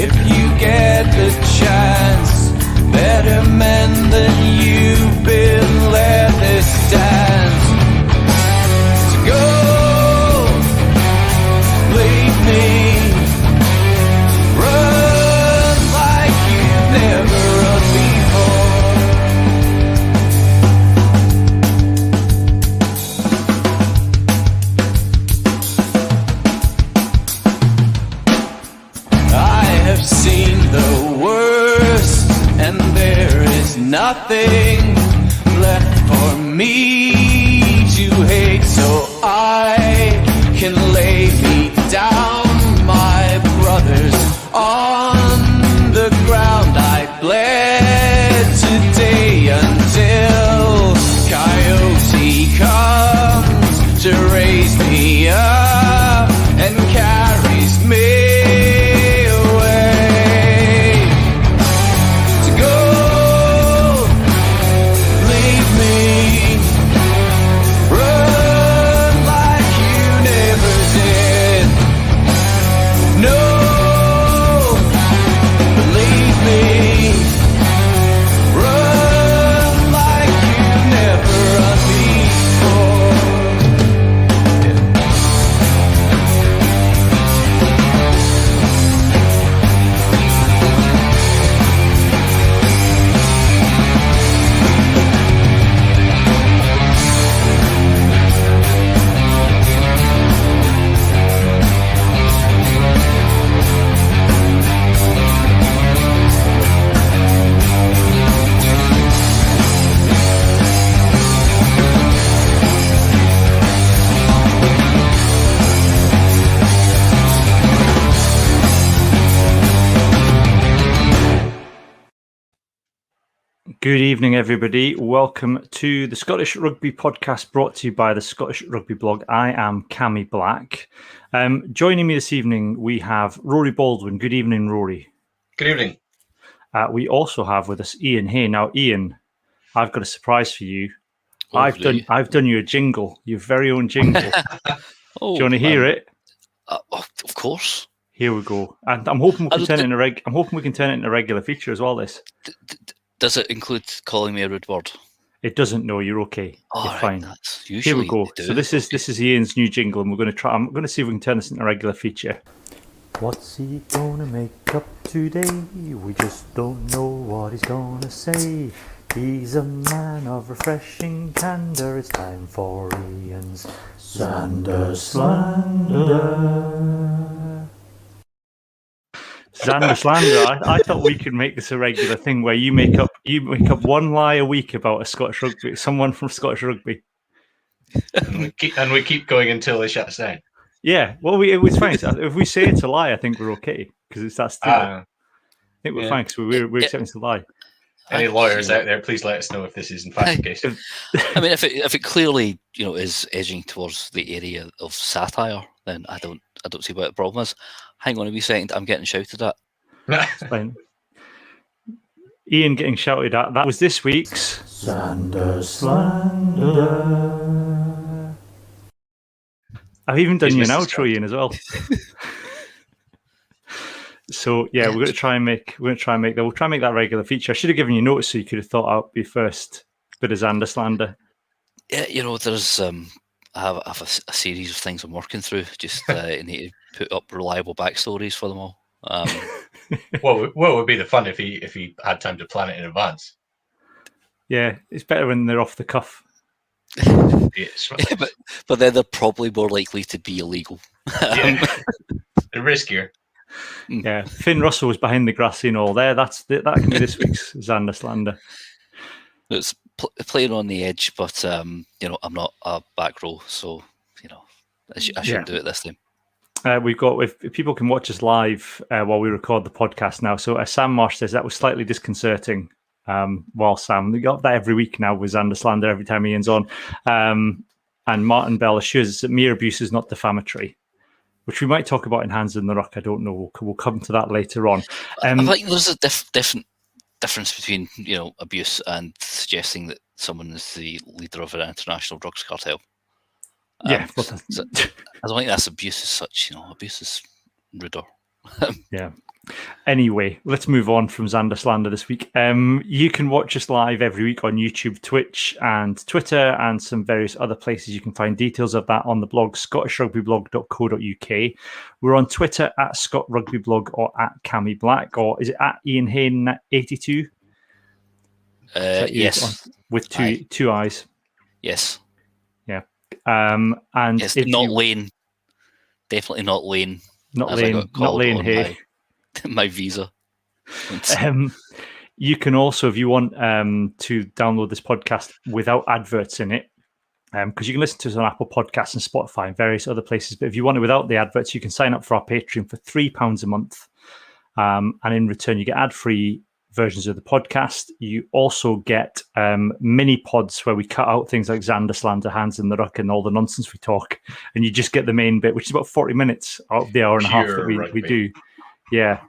if you get the chance. Better men than you've been, let this dance. So go, leave me, run like you've never run before. I have seen the worst, and there is nothing left for me to hate, so I can lay me down, my brothers, on the ground. I bled today until Coyote comes to raise me up and carries me. Good evening, everybody. Welcome to the Scottish Rugby Podcast, brought to you by the Scottish Rugby blog. I am Cammy Black. Joining me this evening, we have Rory Baldwin. Good evening, Rory. Good evening. We also have with us Iain. Hey, now Iain, I've got a surprise for you. Oh, I've done you a jingle, your very own jingle. Do you want to hear it? Of course. Here we go. And I'm hoping we can turn it into a regular feature as well. This. Does it include calling me a rude word? It doesn't. No, you're okay. You're right, fine. That's Here we go. So this is Ian's new jingle, and we're going to try. I'm going to see if we can turn this into a regular feature. What's he gonna make up today? We just don't know what he's gonna say. He's a man of refreshing candour. It's time for Ian's Xander Slander. Xander Slander. I thought we could make this a regular thing where you make up one lie a week about a Scottish rugby, someone from Scottish rugby, and we keep going until they shut us down. Yeah, well, it was fine. If we say it's a lie, I think we're okay because it's that stupid. I think we're fine because we're accepting it's a lie. Any lawyers out there, please let us know if this is in fact the case. I mean, if it clearly is edging towards the area of satire, then I don't see what the problem is. Hang on a wee second, I'm getting shouted at. It's fine. Ian getting shouted at. That was this week's Xander Slander. I've even done you an outro, Ian, as well. So yeah, we're going to try and make that. We'll try and make that regular feature. I should have given you notice so you could have thought out your first bit of Xander Slander. Yeah, there's I have a series of things I'm working through. Just need to put up reliable backstories for them all. What would be the fun if he had time to plan it in advance? Yeah, it's better when they're off the cuff. Yeah, but then they're probably more likely to be illegal. Yeah, they're riskier. Yeah, Finn Russell was behind the grass and all there. That can be this week's Xander Slander. It's playing on the edge, but I'm not a back row, so I shouldn't do it this time. We've got, if people can watch us live while we record the podcast now. So Sam Marsh says that was slightly disconcerting. While Sam, we got that every week now with Xander Slander every time Ian's on. And Martin Bell assures us that mere abuse is not defamatory, which we might talk about in Hands in the Ruck. I don't know. We'll come to that later on. I think there's a different difference between abuse and suggesting that someone is the leader of an international drugs cartel. Yeah, so I don't think that's abuse as such. Abuse is ruder. Yeah, Anyway, let's move on from Xander slander this week. You can watch us live every week on YouTube, Twitch, and Twitter, and some various other places. You can find details of that on the blog, scottishrugbyblog.co.uk. We're on Twitter at scottrugbyblog or at Cammy Black, or is it at Iain Hain 82? Yes. With two eyes. Yes. Yeah. And yes, not Lane. Definitely not Lane. Not Lane Hay. My visa. You can also, if you want to download this podcast without adverts in it, because you can listen to us on Apple Podcasts and Spotify and various other places. But if you want it without the adverts, you can sign up for our Patreon for £3 a month. And in return, you get ad-free versions of the podcast. You also get mini pods where we cut out things like Xander, slander, hands in the ruck, and all the nonsense we talk. And you just get the main bit, which is about 40 minutes out of the hour and a half that we do. Yeah.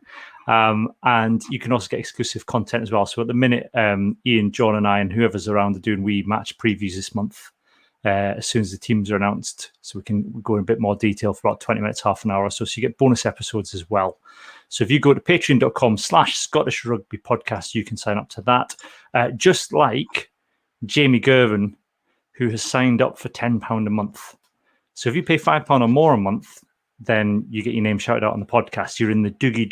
And you can also get exclusive content as well. So at the minute, Iain, John, and I, and whoever's around are doing wee match previews this month as soon as the teams are announced. So we can go in a bit more detail for about 20 minutes, half an hour or so. So you get bonus episodes as well. So if you go to patreon.com/Scottish Rugby Podcast, you can sign up to that. Just like Jamie Gervin, who has signed up for £10 a month. So if you pay £5 or more a month, then you get your name shouted out on the podcast. You're in the Dougie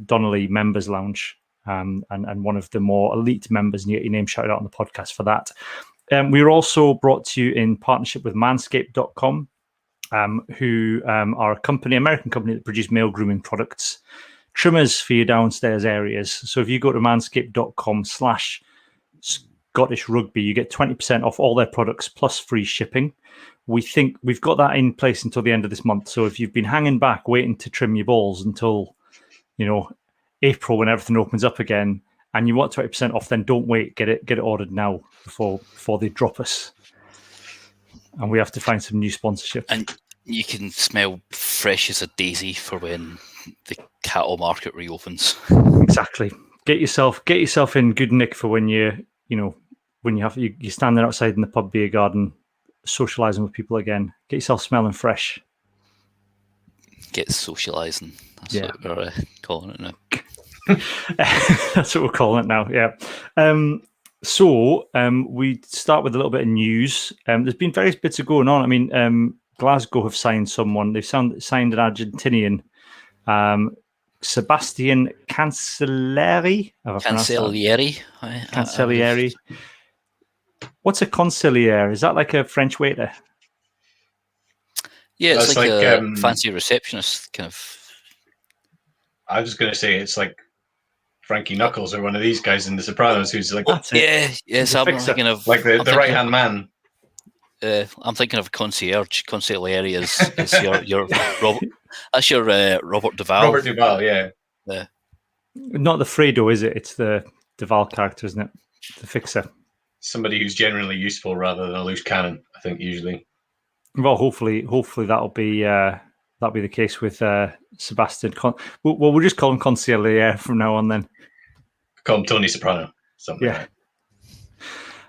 Donnelly Members Lounge and one of the more elite members, and you get your name shouted out on the podcast for that. We're also brought to you in partnership with Manscaped.com, who are a company, American company that produce male grooming products, trimmers for your downstairs areas. So if you go to manscaped.com/Scottish Rugby, you get 20% off all their products plus free shipping. We think we've got that in place until the end of this month. So if you've been hanging back waiting to trim your balls until, April when everything opens up again, and you want 20% off, then don't wait. Get it ordered now before they drop us. And we have to find some new sponsorship. And you can smell fresh as a daisy for when the cattle market reopens. Exactly. Get yourself in good nick for when you're standing outside in the pub beer garden, socialising with people again. Get yourself smelling fresh. Get socialising. That's what we're calling it now. That's what we're calling it now, yeah. So we start with a little bit of news. There's been various bits of going on. I mean, Glasgow have signed someone. They've signed an Argentinian, Sebastian Cancellieri. Cancellieri. What's a consigliere? Is that like a French waiter? Yeah, it's like a fancy receptionist kind of. I was going to say it's like Frankie Knuckles or one of these guys in The Sopranos who's like, yes, I'm thinking of like the right hand man. I'm thinking of concierge. Consigliere is your Robert. That's your Robert Duvall. Robert Duvall, yeah. Not the Fredo, is it? It's the Duvall character, isn't it? The fixer. Somebody who's generally useful rather than a loose cannon, I think, usually. Well, hopefully that'll be the case with Sebastian. We'll just call him Consigliere from now on. Then call him Tony Soprano. Something. Yeah.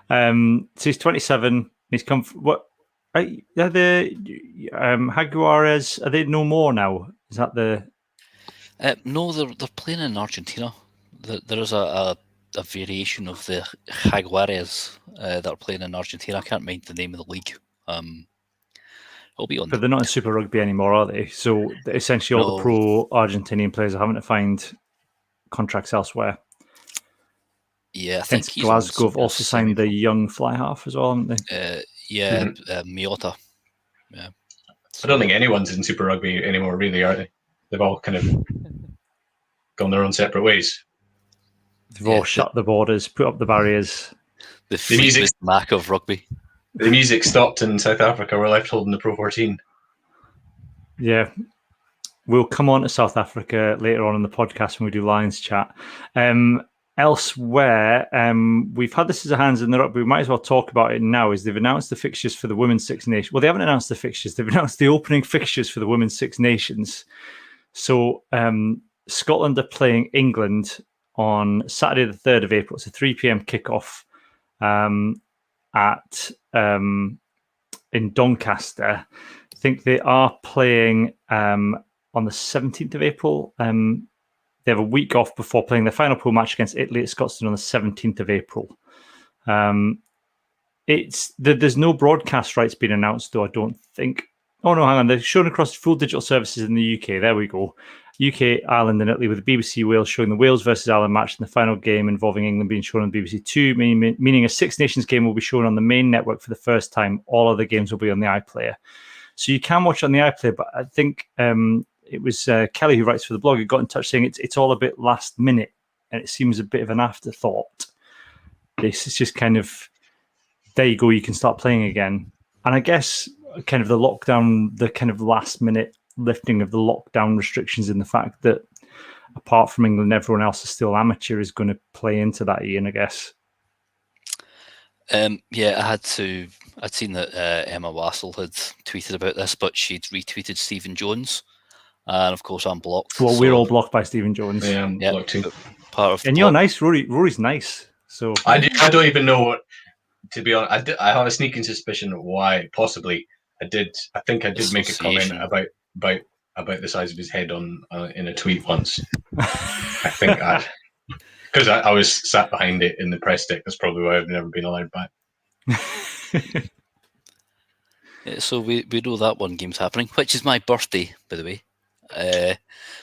So he's 27. He's come. What are the Jaguares? Are they no more now? Is that the? No, they're playing in Argentina. There is a variation of the Jaguares that are playing in Argentina. I can't mind the name of the league. I'll be on. But they're not in Super Rugby anymore, are they? So essentially, all the pro Argentinian players are having to find contracts elsewhere. Yeah, I think Glasgow have also signed the young fly half as well, haven't they? Miota. Yeah. I don't think anyone's in Super Rugby anymore, really, are they? They've all kind of gone their own separate ways. They've all shut the borders, put up the barriers. The Fleetwood Mac of rugby. The music stopped in South Africa. We're left holding the Pro 14. Yeah. We'll come on to South Africa later on in the podcast when we do Lions chat. Elsewhere, we've had this as a hands in the rugby. We might as well talk about it now. Is they've announced the fixtures for the Women's Six Nations. Well, they haven't announced the fixtures. They've announced the opening fixtures for the Women's Six Nations. So Scotland are playing England on Saturday the 3rd of April. It's a 3 p.m. kickoff in Doncaster. I think they are playing on the 17th of April. they have a week off before playing their final pool match against Italy at Scotstoun on the 17th of April. There's no broadcast rights being announced, though, I don't think. Oh, no, hang on. They're shown across full digital services in the UK. There we go. UK, Ireland and Italy, with the BBC Wales showing the Wales versus Ireland match and the final game involving England being shown on BBC Two, meaning a Six Nations game will be shown on the main network for the first time. All other games will be on the iPlayer. So you can watch on the iPlayer, but I think it was Kelly who writes for the blog who got in touch saying it's all a bit last minute and it seems a bit of an afterthought. This is just kind of, there you go, you can start playing again. And I guess kind of the kind of last minute lifting of the lockdown restrictions in the fact that apart from England, everyone else is still amateur is going to play into that, Ian, I guess. I'd seen that Emma Wassell had tweeted about this, but she'd retweeted Stephen Jones. And of course, I'm blocked. Well, we're all blocked by Stephen Jones. Yeah, I'm blocked too. And you're nice, Rory. Rory's nice. So I don't even know what, to be honest. I have a sneaking suspicion of why, possibly. I think I did make a comment about the size of his head on in a tweet once. I think because I was sat behind it in the press deck. That's probably why I've never been allowed back. So we know that one game's happening, which is my birthday, by the way.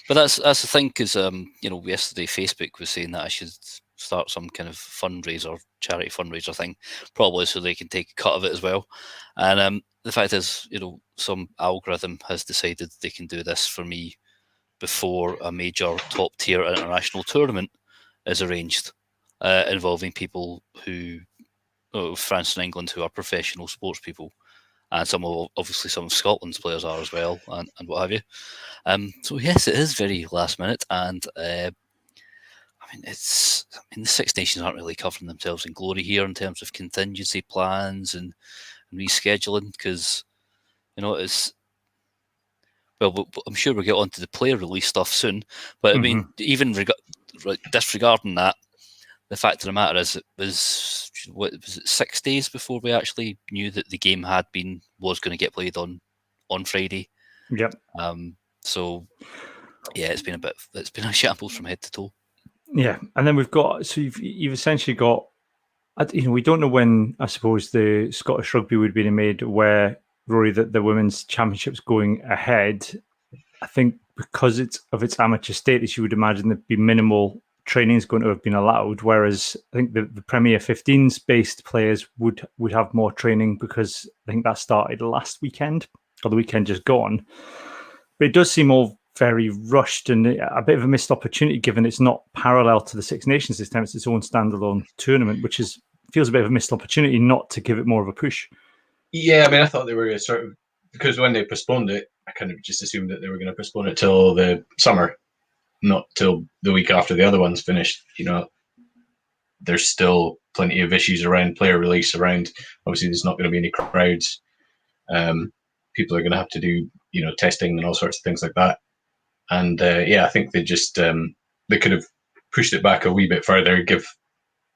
But that's the thing, because yesterday Facebook was saying that I should start some kind of charity fundraiser thing, probably so they can take a cut of it as well. And the fact is, some algorithm has decided they can do this for me before a major top tier international tournament is arranged, involving people France and England, who are professional sports people, and some of Scotland's players are as well, and what have you. So yes, it is very last minute, and the Six Nations aren't really covering themselves in glory here in terms of contingency plans and rescheduling, because it's, well, I'm sure we'll get onto the player release stuff soon, but I mean, even disregarding that, the fact of the matter is, it was 6 days before we actually knew that the game was going to get played on Friday. Yep. So yeah, it's been a shambles from head to toe. Yeah, and then you've essentially got, we don't know when, I suppose, the Scottish Rugby would be made aware, Rory, that the Women's Championship's going ahead. I think because of its amateur status, you would imagine there'd be minimal training is going to have been allowed, whereas I think the Premier 15s based players would have more training, because I think that started last weekend or the weekend just gone. But it does seem all very rushed and a bit of a missed opportunity, given it's not parallel to the Six Nations this time. It's its own standalone tournament, which feels a bit of a missed opportunity not to give it more of a push. Yeah, I thought they were going to sort of, because when they postponed it, I kind of just assumed that they were going to postpone it till the summer, not till the week after the other one's finished. There's still plenty of issues around player release, obviously there's not going to be any crowds. People are going to have to do, testing and all sorts of things like that. And I think they just, they could have pushed it back a wee bit further, give,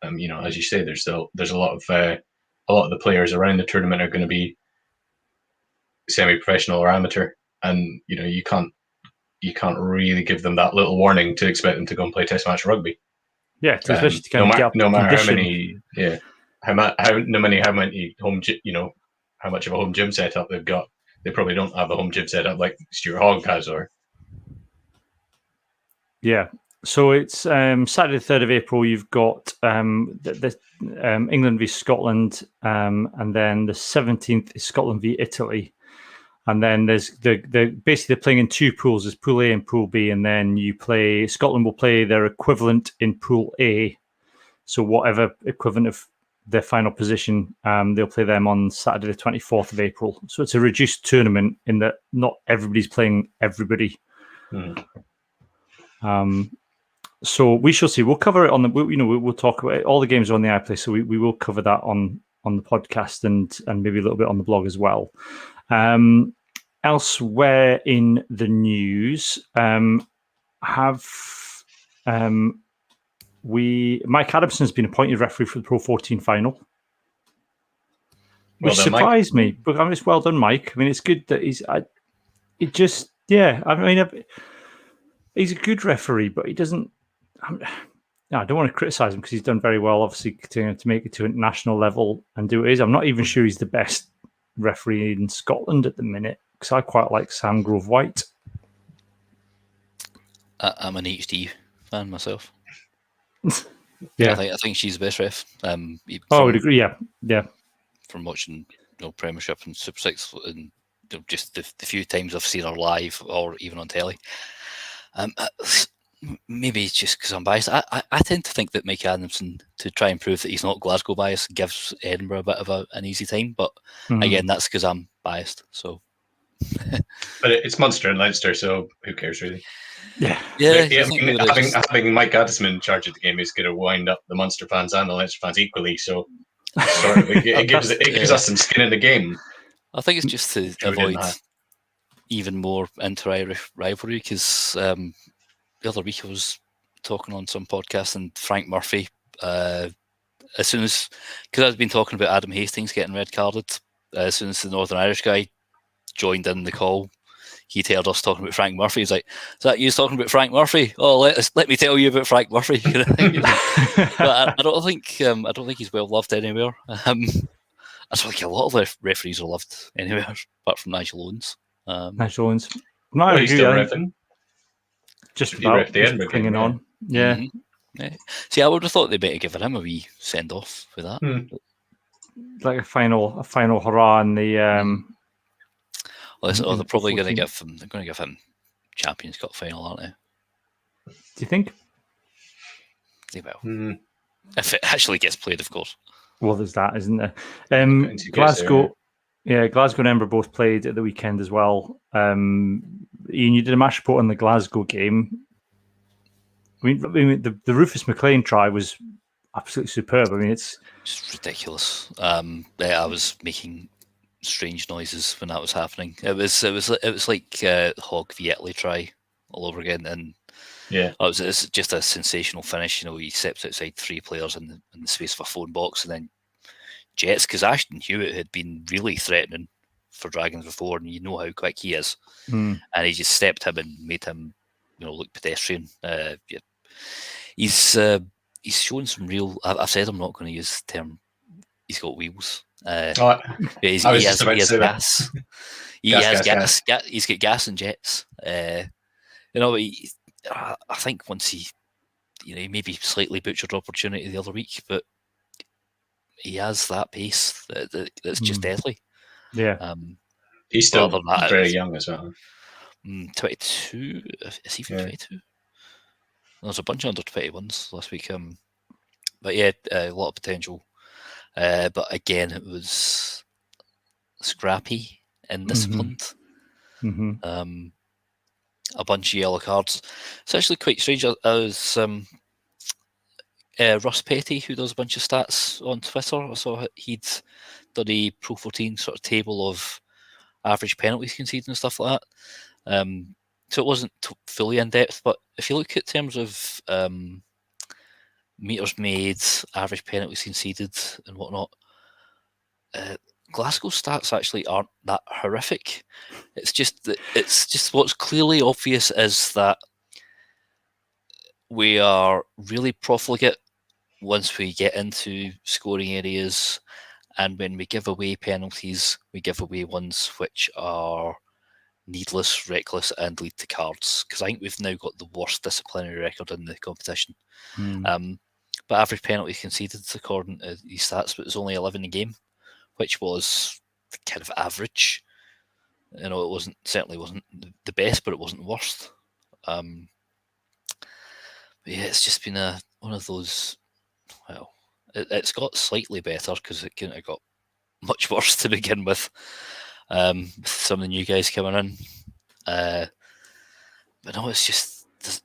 as you say, there's a lot of the players around the tournament are going to be semi-professional or amateur, and you can't really give them that little warning to expect them to go and play test match rugby. Yeah, especially to kind of get no matter how many home, how much of a home gym setup they've got. They probably don't have a home gym setup like Stuart Hogg has, or. Yeah. So it's Saturday, the 3rd of April. You've got England v Scotland, and then the 17th is Scotland v Italy. And then there's basically they're playing in two pools. There's Pool A and Pool B, and then Scotland will play their equivalent in Pool A. So whatever equivalent of their final position, they'll play them on Saturday, the 24th of April. So it's a reduced tournament in that not everybody's playing everybody. So we shall see. We'll cover it on the. We'll talk about it. All the games are on the iPlayer, so we will cover that on the podcast and maybe a little bit on the blog as well. Elsewhere in the news, Mike Adamson's been appointed referee for the Pro 14 final, which surprised me. But it's well done, Mike. It's good that he's. He's a good referee, but he doesn't. I don't want to criticise him because he's done very well, obviously, continuing to make it to a national level and do what it is. I'm not even sure he's the best referee in Scotland at the minute because I quite like Sam Grove White. I'm an HD fan myself. Yeah, I think she's the best ref. I would agree. Yeah. From watching Premiership and Super Six, and just the few times I've seen her live or even on telly. Maybe it's just because I'm biased. I tend to think that Mike Adamson, to try and prove that he's not Glasgow biased, gives Edinburgh a bit of an easy time. But again, that's because I'm biased. So, but it's Munster and Leinster, so who cares really? Yeah. Having Mike Adamson in charge of the game is going to wind up the Munster fans and the Leinster fans equally. So, sort of, it gives us some skin in the game. I think it's just to avoid even more inter-Irish rivalry because the other week I was talking on some podcast and Frank Murphy, as soon as, because I've been talking about Adam Hastings getting red carded, as soon as the Northern Irish guy joined in the call, he'd heard us talking about Frank Murphy. He's like, "Is that you talking about Frank Murphy? Oh, let me tell you about Frank Murphy." But I don't think he's well loved anywhere. I think a lot of referees are loved anywhere, apart from Nigel Owens. Nigel Owens. No, he's still reffing. Just about clinging on. Yeah. Mm-hmm. Yeah. See, I would have thought they better give him a wee send off for that. Like a final hurrah in the. They're probably going to give him. They're going to give him Champions Cup final, aren't they? Do you think? They will. If it actually gets played, of course. Well, there's that, isn't there? Glasgow. Yeah, Glasgow and Edinburgh both played at the weekend as well. Iain, you did a match report on the Glasgow game. I mean, the Rufus McLean try was absolutely superb. I mean, it's just ridiculous. I was making strange noises when that was happening. It was like Hogg Vietley try all over again, and it's just a sensational finish. You know, he steps outside three players in the space of a phone box, and then jets, because Ashton Hewitt had been really threatening for Dragons before, and you know how quick he is, and he just stepped him and made him, look pedestrian. He's shown some real. I've said I'm not going to use the term. He's got wheels. He has gas. Gas. He's got gas and jets. I think once he maybe slightly butchered opportunity the other week, but he has that pace that's just deadly. Yeah. He's still very young as well. 22. Is he even 22? There's a bunch of under 21s last week. But yeah, a lot of potential. But again, it was scrappy and disciplined. A bunch of yellow cards. It's actually quite strange. I was Russ Petty, who does a bunch of stats on Twitter. I saw he'd done a Pro 14 sort of table of average penalties conceded and stuff like that. So it wasn't fully in depth, but if you look at terms of meters made, average penalties conceded, and whatnot, Glasgow stats actually aren't that horrific. It's just what's clearly obvious is that we are really profligate once we get into scoring areas, and when we give away penalties, we give away ones which are needless, reckless, and lead to cards. Because I think we've now got the worst disciplinary record in the competition. But average penalties conceded, according to these stats, but it was only 11 a game, which was kind of average. It certainly wasn't the best, but it wasn't the worst. But yeah, it's just been one of those. Well, it's got slightly better because it couldn't have got much worse to begin with. With some of the new guys coming in, but no, it's just the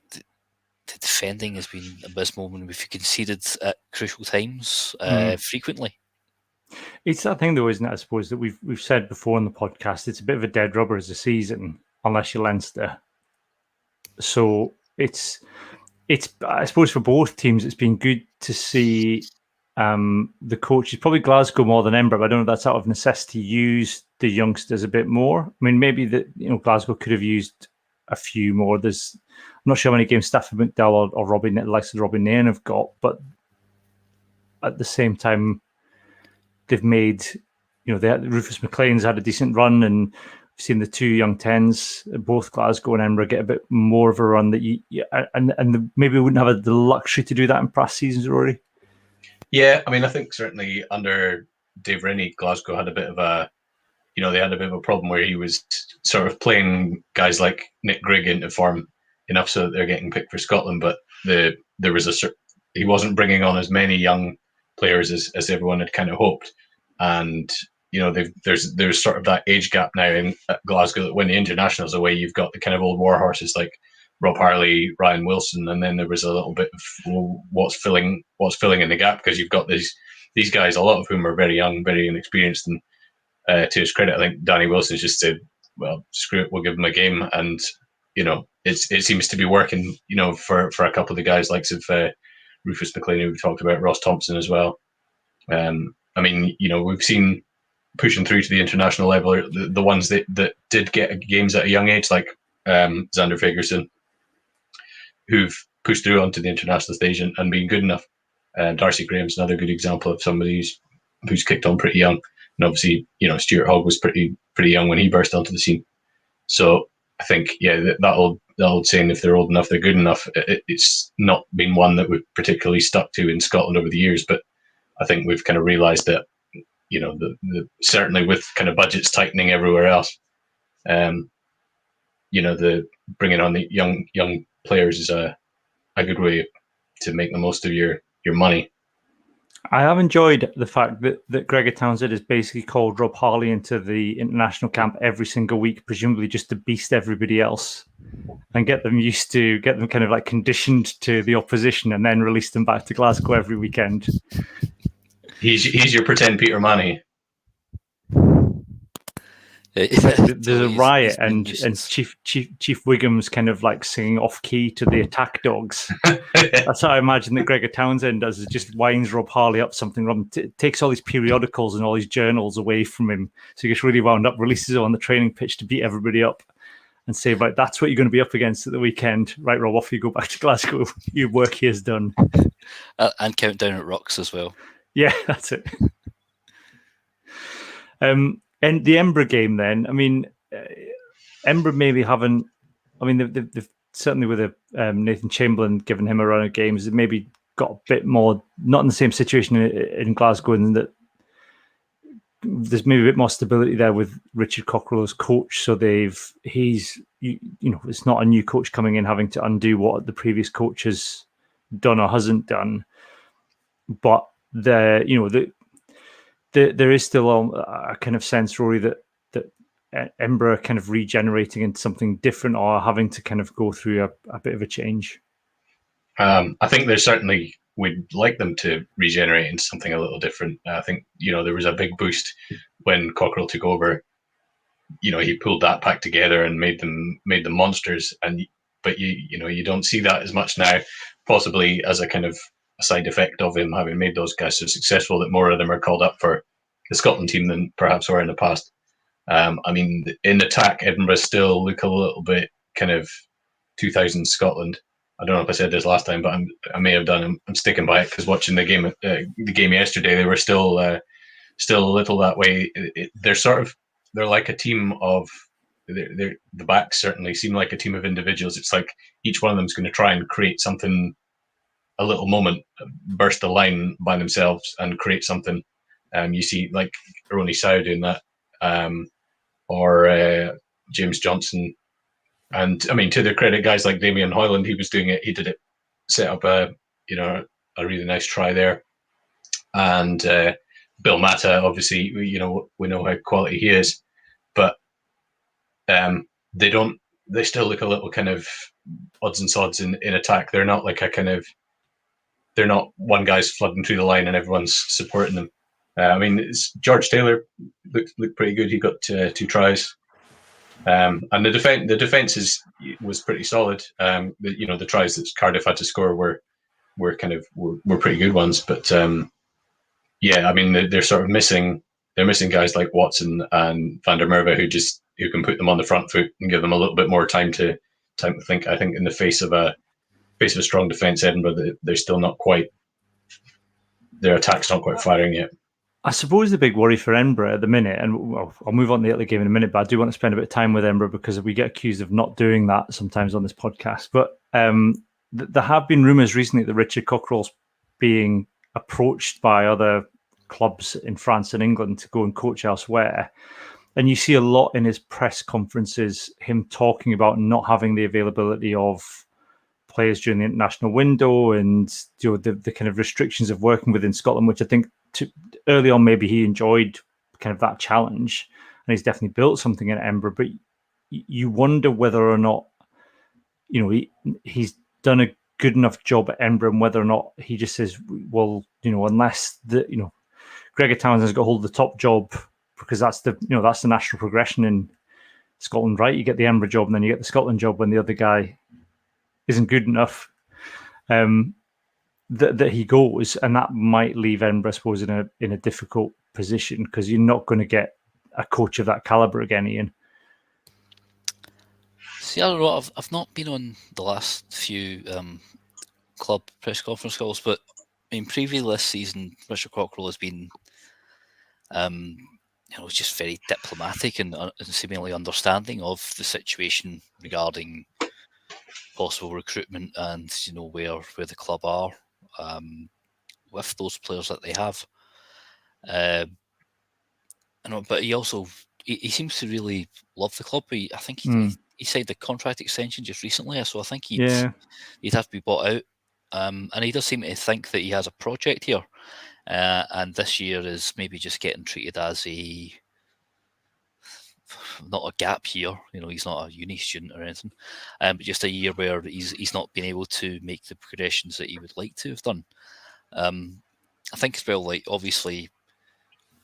defending has been abysmal when we've conceded at crucial times frequently. It's that thing, though, isn't it? I suppose that we've said before in the podcast. It's a bit of a dead rubber as a season, unless you're Leinster. So it's. I suppose for both teams, it's been good to see the coaches, probably Glasgow more than Edinburgh. But I don't know if that's out of necessity, use the youngsters a bit more. I mean, maybe Glasgow could have used a few more. I'm not sure how many games Stafford McDowell or Robbie, the likes of Robbie and Iain have got, but at the same time, they've made, Rufus McLean's had a decent run, and we've seen the two young tens, both Glasgow and Edinburgh, get a bit more of a run that maybe we wouldn't have the luxury to do that in past seasons, Rory. Yeah, I mean, I think certainly under Dave Rennie, Glasgow had a bit of a, they had a bit of a problem where he was sort of playing guys like Nick Grigg into form enough so that they're getting picked for Scotland, but there was he wasn't bringing on as many young players as everyone had kind of hoped, and there's sort of that age gap now in Glasgow that when the internationals away, you've got the kind of old war horses like Rob Harley, Ryan Wilson, and then there was a little bit of what's filling in the gap, because you've got these guys, a lot of whom are very young, very inexperienced, and to his credit, I think Danny Wilson's just said, well, screw it, we'll give him a game, and it seems to be working, for a couple of the guys likes of Rufus McLean, who we talked about, Ross Thompson as well. I mean, we've seen pushing through to the international level, the ones that did get games at a young age, like Xander Fagerson, who've pushed through onto the international stage and been good enough. Darcy Graham's another good example of somebody who's kicked on pretty young. And obviously, Stuart Hogg was pretty young when he burst onto the scene. So I think, that old saying, if they're old enough, they're good enough, it's not been one that we've particularly stuck to in Scotland over the years. But I think we've kind of realised that, certainly with kind of budgets tightening everywhere else, the bringing on the young players is a good way to make the most of your money. I have enjoyed the fact that Gregor Townsend has basically called Rob Harley into the international camp every single week, presumably just to beast everybody else and get them kind of like conditioned to the opposition, and then release them back to Glasgow every weekend. He's your pretend Peter Money. There's a riot, and Chief Wiggum's kind of like singing off key to the attack dogs. That's how I imagine that Gregor Townsend does, is just winds Rob Harley up something wrong, takes all these periodicals and all these journals away from him, so he gets really wound up, releases it on the training pitch to beat everybody up and say, right, that's what you're going to be up against at the weekend. Right, Rob, off you go back to Glasgow. Your work here is done. And count down at rocks as well. Yeah, that's it. And the Edinburgh game, then, I mean, Edinburgh maybe haven't. I mean, they've certainly with Nathan Chamberlain giving him a run of games, they've maybe got a bit more, not in the same situation in Glasgow, in that there's maybe a bit more stability there with Richard Cockrell as coach. So he's it's not a new coach coming in having to undo what the previous coach has done or hasn't done, but there is still a kind of sense, Rory, that Edinburgh are kind of regenerating into something different, or having to kind of go through a bit of a change. I think there's certainly, we'd like them to regenerate into something a little different. I think, there was a big boost when Cockrell took over. He pulled that pack together and made them monsters. But you don't see that as much now, possibly as a kind of a side effect of him having made those guys so successful that more of them are called up for the Scotland team than perhaps were in the past. I mean, in attack, Edinburgh still look a little bit kind of 2000 Scotland. I don't know if I said this last time, but I may have done. I'm sticking by it, because watching the game yesterday, they were still a little that way. They're like a team of. The backs certainly seem like a team of individuals. It's like each one of them is going to try and create something, a little moment, burst the line by themselves and create something. You see like Ronnie Sow doing that, or James Johnson. And I mean, to their credit, guys like Damien Hoyland, he was doing it. He did it, set up a really nice try there. And Bill Mata, obviously, we know how quality he is, but they still look a little kind of odds and sods in attack. They're not like they're not one guy's flooding through the line and everyone's supporting them. I mean, George Taylor looked pretty good. He got 2 tries. And the defense was pretty solid. The tries that Cardiff had to score were pretty good ones. But I mean, they're sort of missing. They're missing guys like Watson and Van der Merwe who can put them on the front foot and give them a little bit more time to time to think. I think in the face of a strong defence, Edinburgh, they're still not quite. Their attack's not quite firing yet. I suppose the big worry for Edinburgh at the minute, and I'll move on to the Italy game in a minute, but I do want to spend a bit of time with Edinburgh because we get accused of not doing that sometimes on this podcast. But there have been rumours recently that Richard Cockerell's being approached by other clubs in France and England to go and coach elsewhere. And you see a lot in his press conferences, him talking about not having the availability of players during the international window and the kind of restrictions of working within Scotland, which I think early on maybe he enjoyed kind of that challenge, and he's definitely built something in Edinburgh. But you wonder whether or not he's done a good enough job at Edinburgh, and whether or not he just says, well, unless Gregor Townsend's got hold of the top job, because that's the national progression in Scotland, right? You get the Edinburgh job and then you get the Scotland job when the other guy isn't good enough. That he goes, and that might leave Edinburgh, I suppose, in a difficult position, because you're not going to get a coach of that calibre again, Ian. See, I don't know. I've not been on the last few club press conference calls, but I mean, previously this season, Richard Cockerell has been, just very diplomatic and seemingly understanding of the situation regarding possible recruitment and where the club are with those players that they have. But he also he seems to really love the club. I think he signed the contract extension just recently, so I think he'd have to be bought out. And he does seem to think that he has a project here, and this year is maybe just getting treated as not a gap year. He's not a uni student or anything, but just a year where he's not been able to make the progressions that he would like to have done. I think as well, like obviously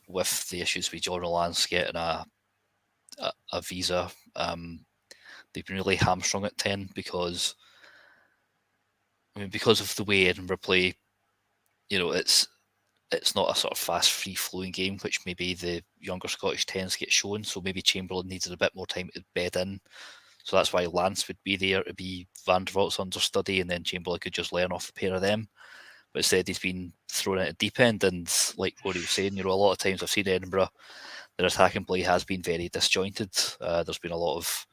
with the issues with John Rollands getting a visa, they've been really hamstrung at 10 because of the way Edinburgh play. It's not a sort of fast, free-flowing game, which maybe the younger Scottish 10s get shown. So maybe Chamberlain needed a bit more time to bed in. So that's why Lance would be there to be Van der Vault's understudy, and then Chamberlain could just learn off the pair of them. But instead, he's been thrown at a deep end. And like Rory was saying, a lot of times I've seen Edinburgh, their attacking play has been very disjointed. There's been a lot of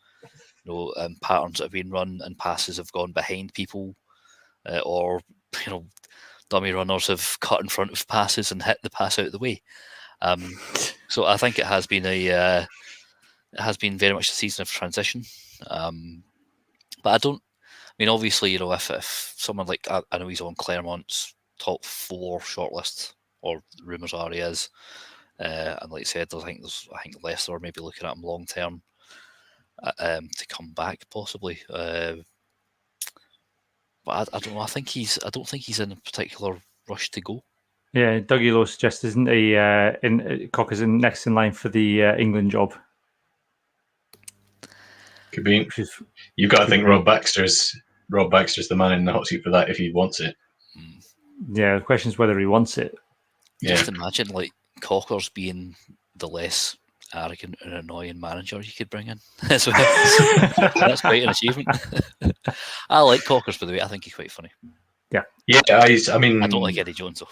patterns that have been run, and passes have gone behind people, or dummy runners have cut in front of passes and hit the pass out of the way. So I think it has been very much a season of transition. But obviously, if someone like, I know he's on Claremont's top 4 shortlist, or rumours are he is, and like I said, I think Leicester are maybe looking at him long term to come back possibly. But I don't know. I don't think he's in a particular rush to go. Yeah, Dougie Lowe suggests, isn't he? Cocker's next in line for the England job. Could be. You've got to think Rob Baxter's the man in the hot seat for that if he wants it. Yeah, the question is whether he wants it. Just imagine like Cocker's being the less arrogant and annoying manager you could bring in. That's quite an achievement. I like Cockers, by the way. I think he's quite funny. Yeah. I don't like Eddie Jones though.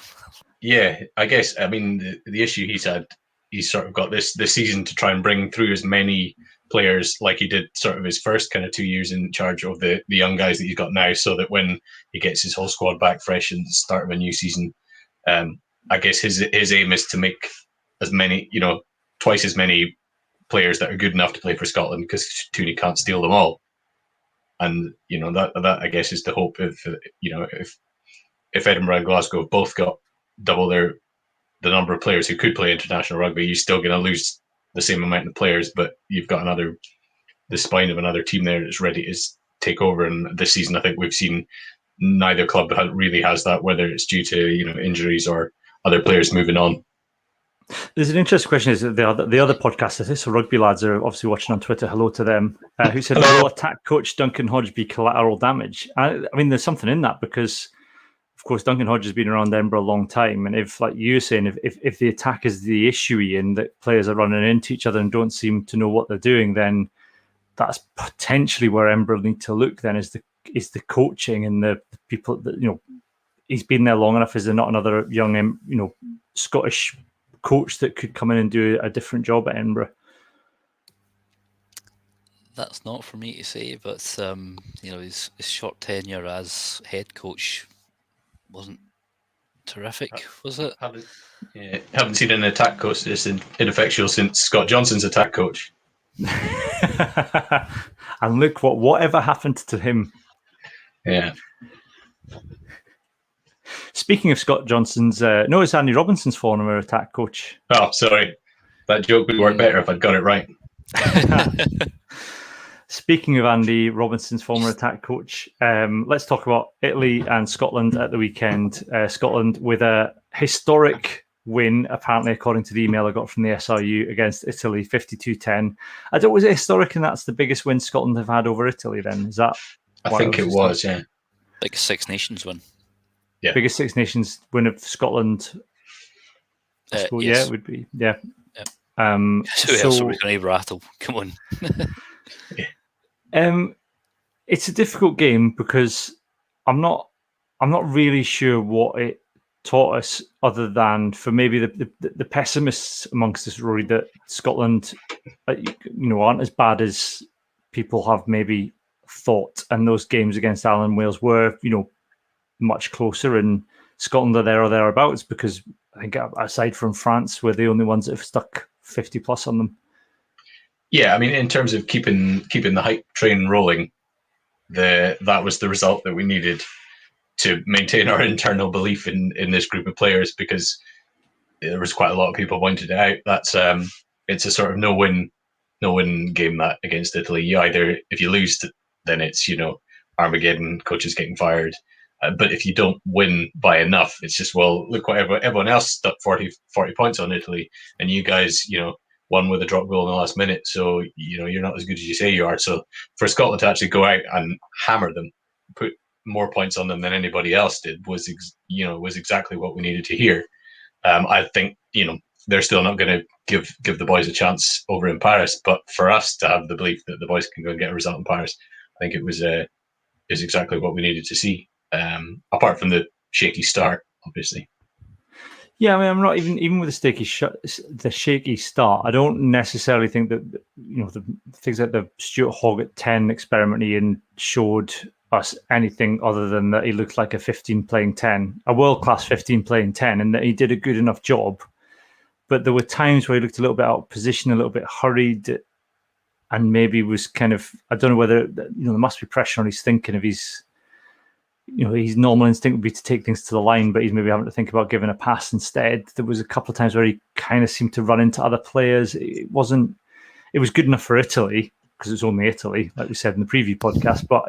Yeah, I guess. The issue he's sort of got this season to try and bring through as many players like he did sort of his first kind of 2 years in charge of the young guys that he's got now, so that when he gets his whole squad back fresh and the start of a new season, I guess his aim is to make as many, twice as many players that are good enough to play for Scotland, because Tooney can't steal them all. And that I guess is the hope. If Edinburgh and Glasgow have both got double the number of players who could play international rugby, you're still going to lose the same amount of players, but you've got the spine of another team there that's ready to take over. And this season, I think we've seen neither club really has that, whether it's due to injuries or other players moving on. There's an interesting question. Is that the other podcasters, so Rugby Lads, are obviously watching on Twitter. Hello to them. Who said, "Will attack coach Duncan Hodge be collateral damage?" There's something in that, because, of course, Duncan Hodge has been around Edinburgh a long time, and if, like you were saying, if the attack is the issue, Ian, that players are running into each other and don't seem to know what they're doing, then that's potentially where Embra need to look. Then is the coaching and the people that he's been there long enough. Is there not another young Scottish coach that could come in and do a different job at Edinburgh? That's not for me to say, but his short tenure as head coach wasn't terrific, was it? Haven't seen an attack coach this ineffectual since Scott Johnson's attack coach. And look whatever happened to him. Yeah. Speaking of Scott Johnson's, no, it's Andy Robinson's former attack coach. Oh, sorry. That joke would work better if I'd got it right. Speaking of Andy Robinson's former attack coach, let's talk about Italy and Scotland at the weekend. Scotland with a historic win, apparently, according to the email I got from the SRU against Italy, 52-10. I don't was it historic, and that's the biggest win Scotland have had over Italy. Then is that? I think it was, yeah. Like a Six Nations win. Yeah, biggest Six Nations win of Scotland. Yes. Yeah, it would be. Yeah. Who else are we going to rattle? Come on. It's a difficult game because I'm not really sure what it taught us, other than for maybe the pessimists amongst us, Rory, that Scotland, aren't as bad as people have maybe thought, and those games against Ireland and Wales were, much closer, and Scotland are there or thereabouts, because I think aside from France, we're the only ones that have stuck 50 plus on them. Yeah, I mean, in terms of keeping the hype train rolling, that was the result that we needed to maintain our internal belief in this group of players, because there was quite a lot of people pointed it out. That's it's a sort of no win game that against Italy. You either, if you lose, then it's Armageddon, coaches getting fired. But if you don't win by enough, it's just, well, look what everyone else stuck 40 points on Italy, and you guys, won with a drop goal in the last minute. So, you're not as good as you say you are. So for Scotland to actually go out and hammer them, put more points on them than anybody else did, was exactly what we needed to hear. I think, they're still not going to give the boys a chance over in Paris, but for us to have the belief that the boys can go and get a result in Paris, I think it was exactly what we needed to see. Apart from the shaky start, obviously. Yeah, I mean, I'm not even with the shaky start. I don't necessarily think that the things like the Stuart Hogg at 10 experiment Ian showed us anything other than that he looked like a 15 playing 10, a world class 15 playing 10, and that he did a good enough job. But there were times where he looked a little bit out of position, a little bit hurried, and maybe was kind of, I don't know whether there must be pressure on his thinking of his. His normal instinct would be to take things to the line, but he's maybe having to think about giving a pass instead. There was a couple of times where he kind of seemed to run into other players. It was good enough for Italy, because it's only Italy, like we said in the preview podcast, but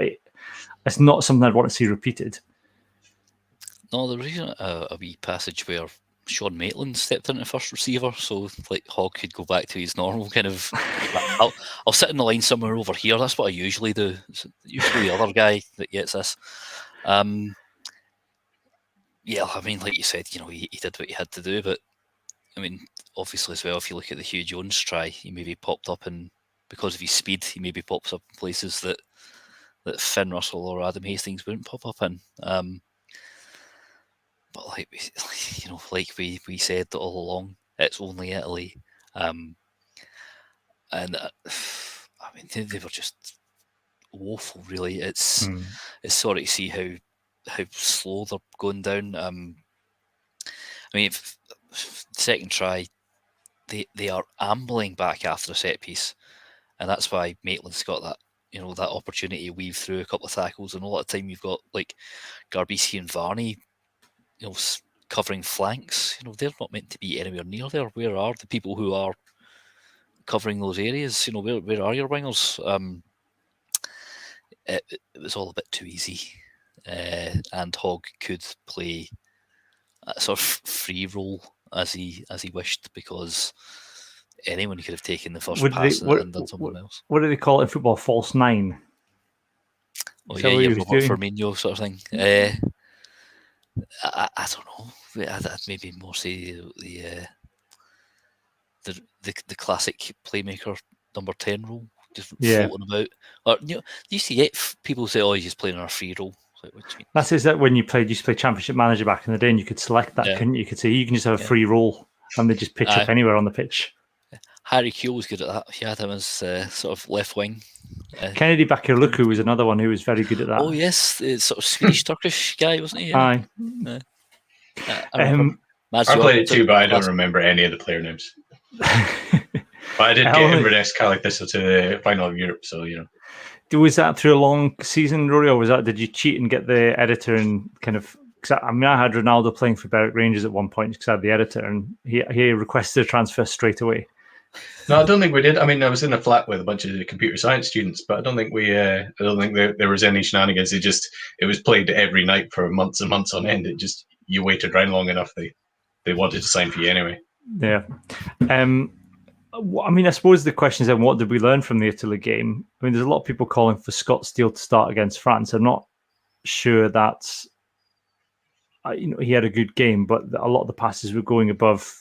it's not something I'd want to see repeated. No, there was even a wee passage where Sean Maitland stepped into first receiver, so like Hogg could go back to his normal kind of, I'll sit in the line somewhere over here. That's what I usually do. It's usually the other guy that gets this. Yeah, I mean, like you said, he did what he had to do, but I mean, obviously as well, if you look at the Hugh Jones try, he maybe popped up, and because of his speed, he maybe pops up in places that Finn Russell or Adam Hastings wouldn't pop up in. But like we said all along, it's only Italy, and I mean they were just woeful. Really, it's sorry to see how slow they're going down. I mean, second try, they are ambling back after a set piece, and that's why Maitland's got that that opportunity to weave through a couple of tackles, and a lot of time you've got like Garbisi and Varney, covering flanks. They're not meant to be anywhere near there. Where are the people who are covering those areas? Where are your wingers? It was all a bit too easy, and Hogg could play a sort of free role as he wished, because anyone could have taken the first pass and done something else. What do they call it in football? False nine. Oh yeah, Robert Firmino sort of thing. I don't know. I'd maybe more say the classic playmaker number 10 role. just Yeah. floating about. Or you used to get people say, "Oh, he's just playing on a free roll." Like, what do you mean? That's that when you used to play Championship Manager back in the day, and you could select that, Yeah. couldn't you? You could say you can just have a Yeah. free roll, and they just pitch up anywhere on the pitch. Harry Kewell was good at that. He had him as sort of left wing. Kennedy Bakirluku was another one who was very good at that. Oh yes, the sort of Swedish Turkish guy, wasn't he? Aye. I played it too, but I don't remember any of the player names. But I did get Inverness Calic Thistle to the final of Europe, so you know. Was that through a long season, Rory, or was that did you cheat and get the editor and kind of? Cause I had Ronaldo playing for Berwick Rangers at one point because I had the editor, and he requested a transfer straight away. No, I don't think we did. I mean, I was in a flat with a bunch of computer science students, but I don't think there was any shenanigans. It was played every night for months and months on end. You waited around long enough, they wanted to sign for you anyway. Yeah. I mean, I suppose the question is then, what did we learn from the Italy game? I mean, there's a lot of people calling for Scott Steele to start against France. I'm not sure that's, he had a good game, but a lot of the passes were going above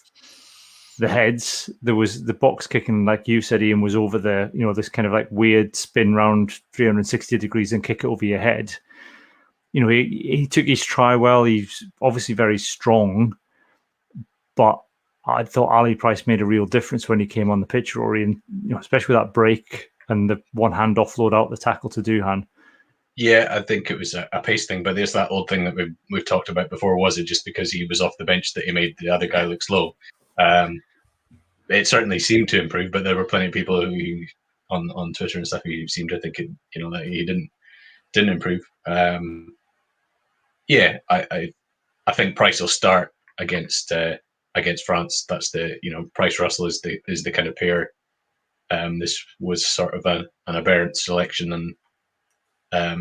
the heads. There was the box kicking, like you said, Iain, was over the, this kind of like weird spin round 360 degrees and kick it over your head. He took his try well. He's obviously very strong, but I thought Ali Price made a real difference when he came on the pitch, Rory, and especially with that break and the one hand offload out the tackle to Duhan. Yeah, I think it was a pace thing, but there's that old thing that we've talked about before. Was it just because he was off the bench that he made the other guy look slow? It certainly seemed to improve, but there were plenty of people who on Twitter and stuff who seemed to think that he didn't improve. I think Price will start against France. That's the Price Russell is the kind of pair. This was sort of an aberrant selection, and I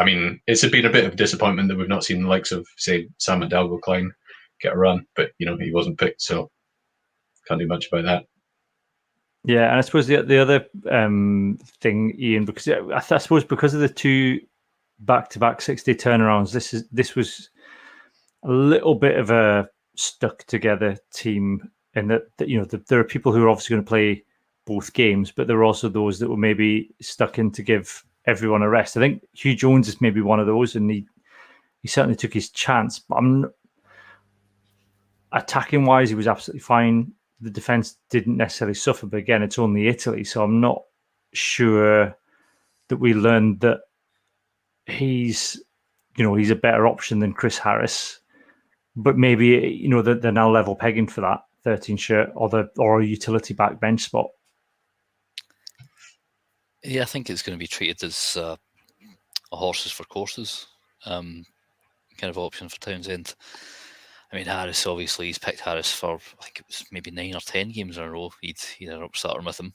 mean it's been a bit of a disappointment that we've not seen the likes of say Sam Hidalgo-Klein get a run, but he wasn't picked, so can't do much about that. Yeah, and I suppose the other thing, Iain, because I suppose because of the two back-to-back 6-day turnarounds, this was a little bit of a stuck together team, in that there are people who are obviously going to play both games, but there are also those that were maybe stuck in to give everyone a rest. I think Hugh Jones is maybe one of those, and he certainly took his chance. But attacking wise, he was absolutely fine. The defense didn't necessarily suffer, but again, it's only Italy, so I'm not sure that we learned that he's a better option than Chris Harris. But maybe they're now level pegging for that 13 shirt or a utility backbench spot. Yeah, I think it's going to be treated as a horses for courses kind of option for Townsend. I mean, Harris, obviously, he's picked Harris for, I think it was maybe 9 or 10 games in a row. He'd ended up starting with him.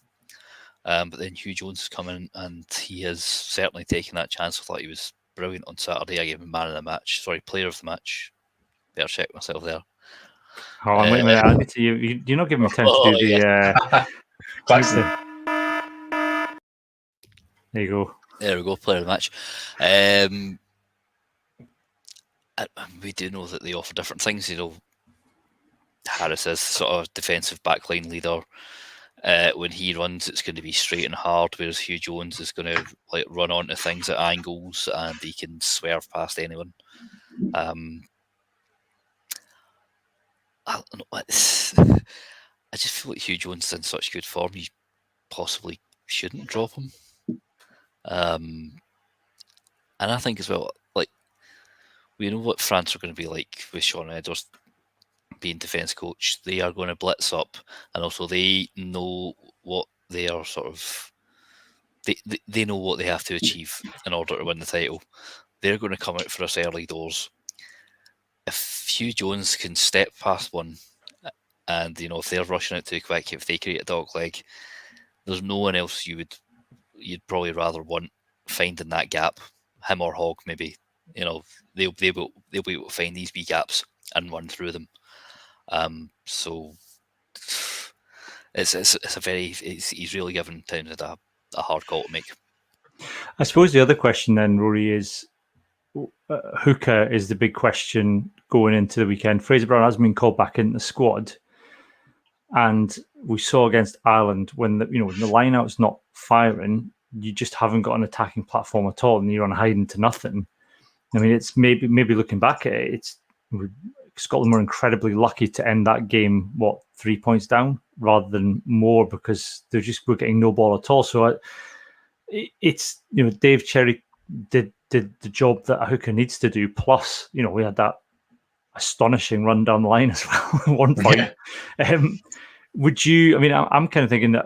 But then Hugh Jones has come in, and he has certainly taken that chance. I thought he was brilliant on Saturday. I gave him player of the match. Better check myself there. Oh, wait a minute. I need to, you're not giving me time to do the... There you go. There we go, player of the match. We do know that they offer different things. Harris is sort of defensive backline leader. When he runs, it's going to be straight and hard, whereas Hugh Jones is going to run onto things at angles, and he can swerve past anyone. I just feel like Hugh Jones is in such good form, you possibly shouldn't drop him. And I think as well, we know what France are going to be like with Sean Edwards being defence coach. They are going to blitz up, and also they know what they are sort of... They know what they have to achieve in order to win the title. They're going to come out for us early doors. If Hugh Jones can step past one, and if they're rushing it too quick, if they create a dog leg, there's no one else you'd probably rather want finding that gap. Him or Hogg, maybe. They'll be able to find these wee gaps and run through them. So he's really given Townsend a hard call to make. I suppose the other question then, Rory, is hooker is the big question going into the weekend. Fraser Brown has been called back in the squad. And we saw against Ireland when when the line-out's not firing, you just haven't got an attacking platform at all, and you're on hiding to nothing. I mean, it's maybe looking back at it, Scotland were incredibly lucky to end that game 3 points down rather than more, because were getting no ball at all. So it's Dave Cherry did the job that a hooker needs to do. Plus, we had that astonishing run down the line as well at one point. Yeah. Would you? I mean, I'm kind of thinking that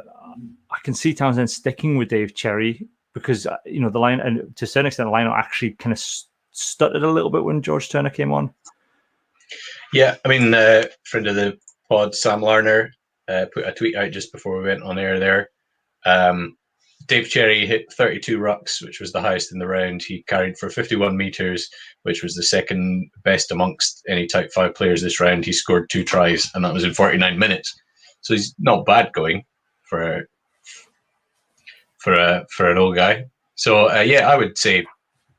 I can see Townsend sticking with Dave Cherry because the line, and to a certain extent, the line actually kind of stuttered a little bit when George Turner came on. Yeah, I mean, friend of the pod, Sam Larner, put a tweet out just before we went on air there. Dave Cherry hit 32 rucks, which was the highest in the round. He carried for 51 metres, which was the second best amongst any Type 5 players this round. He scored 2 tries, and that was in 49 minutes. So he's not bad going for an old guy. So I would say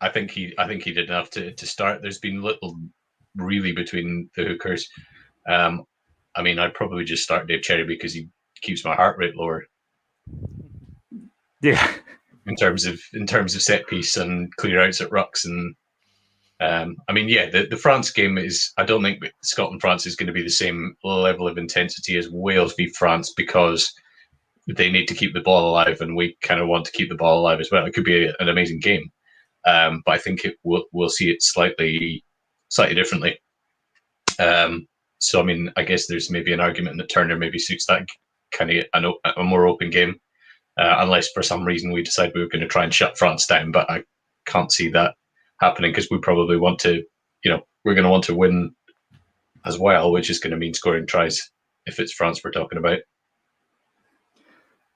I think he did enough to start. There's been little really between the hookers. I mean, I'd probably just start Dave Cherry because he keeps my heart rate lower. Yeah, in terms of set piece and clear outs at rucks, and I mean, the France game is. I don't think Scotland France is going to be the same level of intensity as Wales v France, because they need to keep the ball alive, and we kind of want to keep the ball alive as well. It could be an amazing game, but I think we'll see it slightly differently. So I mean, I guess there's maybe an argument that Turner maybe suits that kind of a more open game. Unless for some reason we decide we were going to try and shut France down, but I can't see that happening because we probably want to, we're going to want to win as well, which is going to mean scoring tries if it's France we're talking about.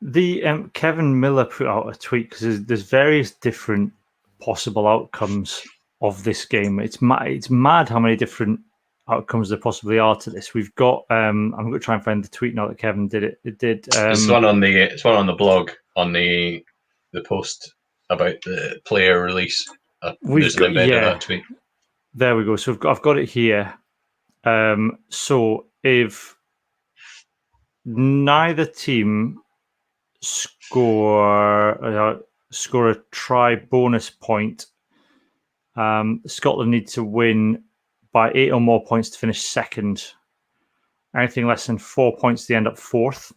The Kevin Miller put out a tweet because there's various different possible outcomes of this game. It's mad how many different outcomes there possibly are to this. We've got I'm going to try and find the tweet now that Kevin did it. It did. It's one on the blog on the post about the player release. There's an embed of that tweet. There we go. So I've got it here. So if neither team score a try bonus point, Scotland need to win by 8 or more points to finish second. Anything less than 4 points, they end up fourth.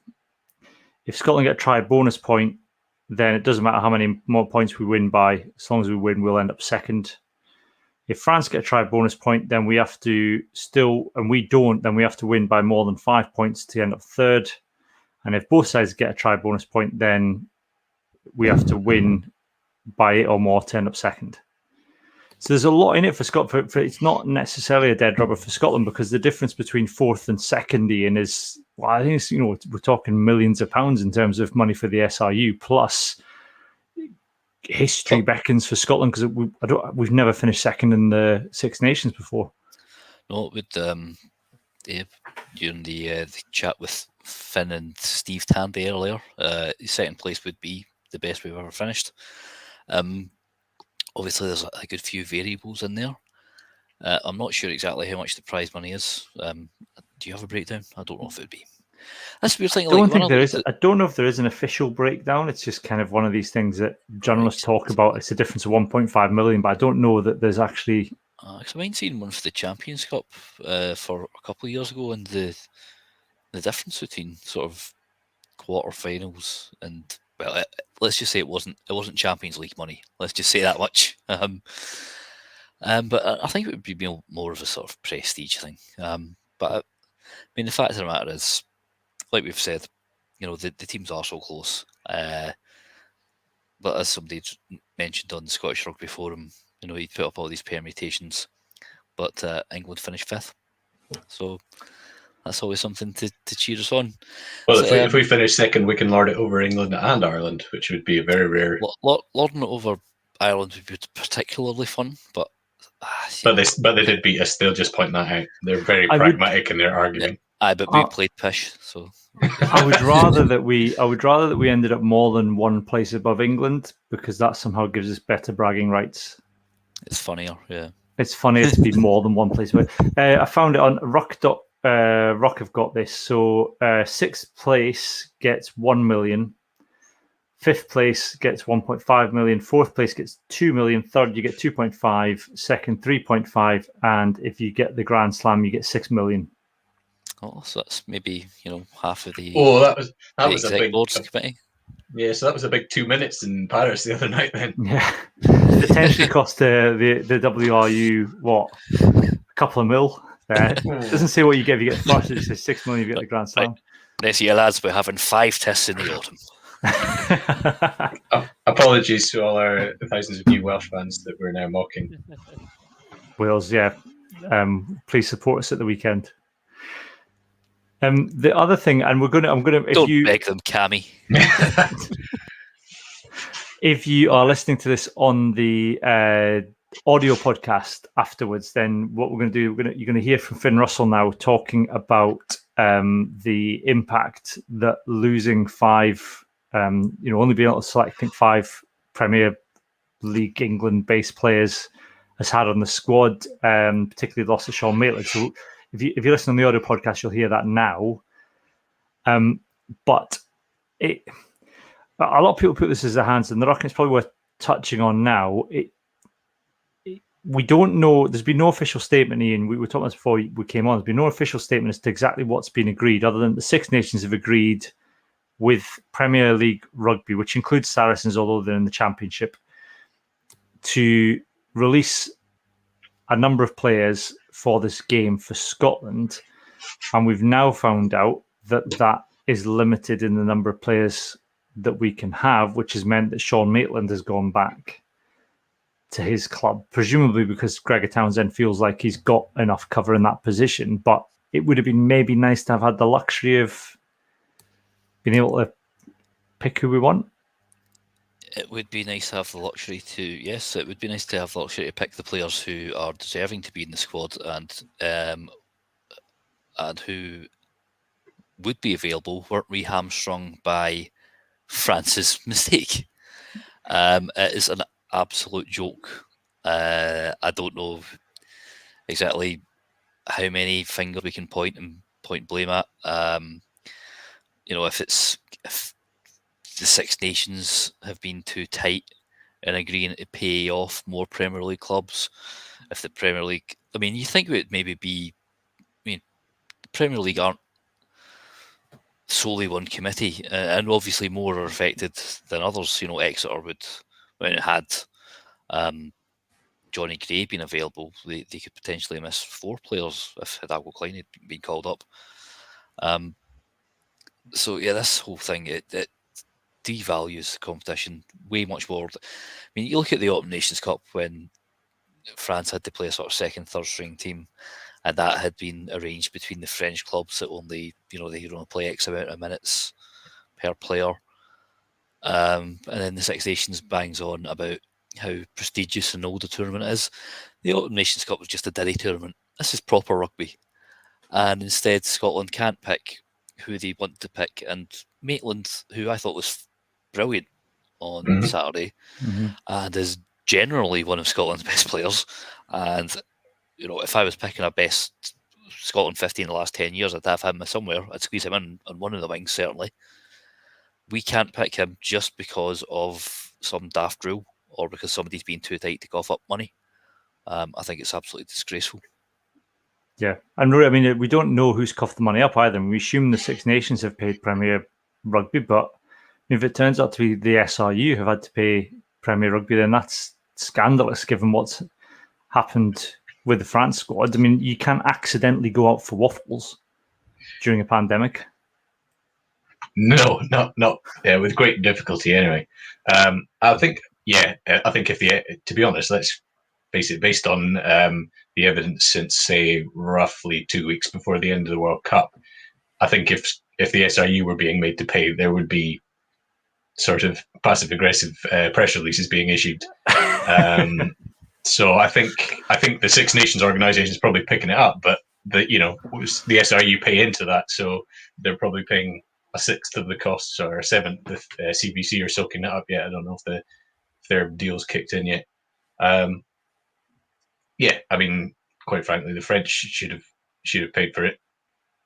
If Scotland get a try bonus point, then it doesn't matter how many more points we win by. As long as we win, we'll end up second. If France get a try bonus point, then we have to and we don't, then we have to win by more than 5 points to end up third. And if both sides get a try bonus point, then we have to win by 8 or more to end up second. So there's a lot in it for Scotland. It's not necessarily a dead rubber for Scotland, because the difference between fourth and second, Ian, is, well, I think it's, we're talking millions of pounds in terms of money for the SRU. Plus, history beckons for Scotland because we've never finished second in the Six Nations before. No, with during the chat with Finn and Steve Tandy earlier, second place would be the best we've ever finished. Obviously, there's a good few variables in there. I'm not sure exactly how much the prize money is. Do you have a breakdown? I don't know if it would be. That's the weird thing. I don't know if there is an official breakdown. It's just kind of one of these things that journalists talk about. It's a difference of 1.5 million, but I don't know that there's actually. Because I mind seeing one for the Champions Cup for a couple of years ago, and the difference between sort of quarterfinals and, well, let's just say it wasn't Champions League money. Let's just say that much. But I think it would be more of a sort of prestige thing. But I mean, the fact of the matter is, like we've said, the teams are so close. But as somebody mentioned on the Scottish Rugby Forum, he put up all these permutations, but England finished fifth. So that's always something to cheer us on. Well, so, if we finish second, we can lord it over England and Ireland, which would be a very rare. Lording it over Ireland would be particularly fun, but they did beat us. They'll just point that out. They're very pragmatic in their argument. But we played pish, so I would rather that we ended up more than one place above England, because that somehow gives us better bragging rights. It's funnier, yeah. It's funnier to be more than one place away. I found it on Rock have got this. So 6th place gets 1 million. 5th place gets 1.5 million. 4th place gets 2 million. 3rd, you get 2.5. 2nd, 3.5. And if you get the Grand Slam, you get 6 million. Oh, so that's maybe half of the that was a exec big boards committee. Yeah, so that was a big 2 minutes in Paris the other night. Then Yeah, potentially cost the WRU what, a couple of mil. There doesn't say what you get if you get first. It says 6 million if you get the Grand Slam. Next year, lads, we're having 5 tests in the autumn. Apologies to all our thousands of new Welsh fans that we're now mocking. Wales, yeah. Please support us at the weekend. The other thing, and I'm gonna. Don't beg them, Cammy. If you are listening to this on the audio podcast afterwards, then what we're going to do, you're going to hear from Finn Russell now talking about the impact that losing 5, only being able to select, I think, 5 Premier League England-based players has had on the squad, particularly the loss of Sean Maitland. So if you listen on the audio podcast, you'll hear that now. But a lot of people put this as their hands in the rock, and it's probably worth touching on now. We don't know. There's been no official statement, Ian. We were talking about this before we came on. There's been no official statement as to exactly what's been agreed, other than the Six Nations have agreed with Premier League Rugby, which includes Saracens, although they're in the Championship, to release a number of players for this game for Scotland. And we've now found out that is limited in the number of players that we can have, which has meant that Sean Maitland has gone back to his club, presumably because Gregor Townsend feels like he's got enough cover in that position. But it would have been maybe nice to have had the luxury of being able to pick who we want. It would be nice to have the luxury to, yes, it would be nice to have the luxury to pick the players who are deserving to be in the squad and who would be available weren't re-hamstrung by France's mistake. It is an absolute joke. I don't know exactly how many fingers we can point blame at. If the Six Nations have been too tight in agreeing to pay off more Premier League clubs, if the Premier League, you think it would maybe be, the Premier League aren't solely one committee, and obviously more are affected than others. Exeter would, when it had Johnny Gray being available, they could potentially miss 4 players if Hidalgo Klein had been called up. So yeah, this whole thing it devalues the competition way much more. You look at the Autumn Nations Cup when France had to play a sort of second, third string team, and that had been arranged between the French clubs that only, they could only play X amount of minutes per player. And then the Six Nations bangs on about how prestigious and old a tournament is. The Autumn Nations Cup was just a diddy tournament. This is proper rugby. And instead, Scotland can't pick who they want to pick. And Maitland, who I thought was brilliant on Saturday, and is generally one of Scotland's best players. And, if I was picking a best Scotland 15 in the last 10 years, I'd have him somewhere. I'd squeeze him in on one of the wings, certainly. We can't pick him just because of some daft rule or because somebody's been too tight to cough up money. I think it's absolutely disgraceful. Yeah, and Rory, we don't know who's coughed the money up either. We assume the Six Nations have paid Premier Rugby, but if it turns out to be the SRU who have had to pay Premier Rugby, then that's scandalous given what's happened with the France squad. You can't accidentally go out for waffles during a pandemic. No, not with great difficulty anyway. I think to be honest, let's face it, based on the evidence since, say, roughly 2 weeks before the end of the World Cup, I think if the SRU were being made to pay, there would be sort of passive-aggressive press releases being issued. So I think the Six Nations organisation is probably picking it up, but the SRU pay into that, so they're probably paying a sixth of the costs or a seventh if CBC are soaking it up yet. I don't know if their deal's kicked in yet. Quite frankly, the French should have paid for it.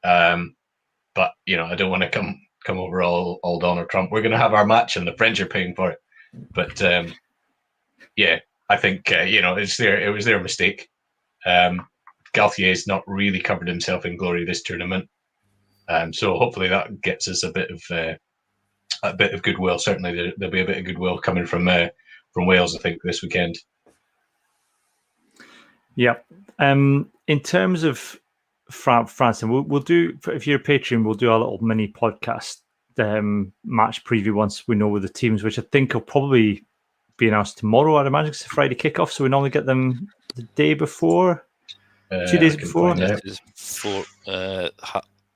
But I don't want to come over all Donald Trump. We're going to have our match, and the French are paying for it. But yeah, I think it was their mistake. Galthier's not really covered himself in glory this tournament, so hopefully that gets us a bit of goodwill. Certainly, there'll be a bit of goodwill coming from Wales, I think, this weekend. Yeah. In terms of France, and we'll do, if you're a Patreon, we'll do a little mini podcast match preview once we know with the teams, which I think will probably be announced tomorrow. I'd imagine it's a Friday kickoff, so we normally get them the day before, 2 days before.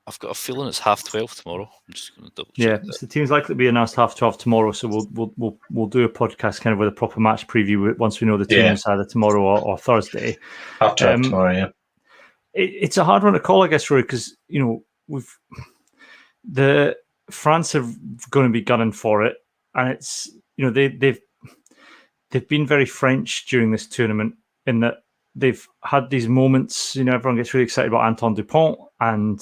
I've got a feeling it's 12:30 tomorrow. I'm just going to double check. Yeah, so the team's likely to be announced 12:30 tomorrow. So we'll do a podcast kind of with a proper match preview once we know the teams either tomorrow or Thursday. 12:30 tomorrow. Yeah, it's a hard one to call, I guess, Rory, because the France are going to be gunning for it, and it's they've been very French during this tournament in that they've had these moments. Everyone gets really excited about Antoine Dupont, and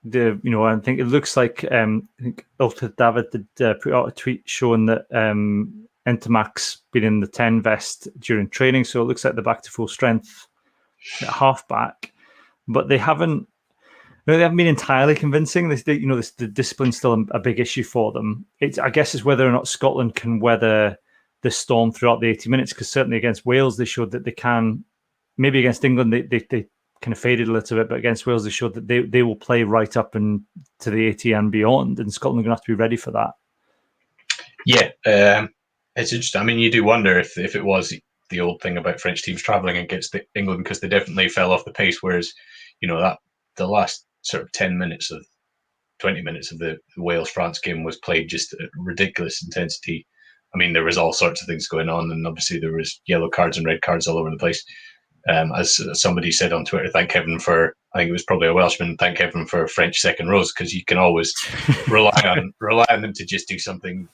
I think it looks like I think Ulta David did put out a tweet showing that Intermac's been in the 10 vest during training, so it looks like they're back to full strength at halfback, but they haven't been entirely convincing. The discipline's still a big issue for them. I guess it's whether or not Scotland can weather the storm throughout the 80 minutes, because certainly against Wales they showed that they can. Maybe against England they kind of faded a little bit, but against Wales they showed that they will play right up and to the 80 and beyond, and Scotland are going to have to be ready for that. Yeah, it's interesting. I mean, you do wonder if it was the old thing about French teams travelling against England, because they definitely fell off the pace, whereas that the last sort of 20 minutes of the Wales-France game was played just at ridiculous intensity. I mean, there was all sorts of things going on, and obviously there was yellow cards and red cards all over the place. As somebody said on Twitter, thank heaven for, I think it was probably a Welshman, thank heaven for French second rows, because you can always rely on them to just do something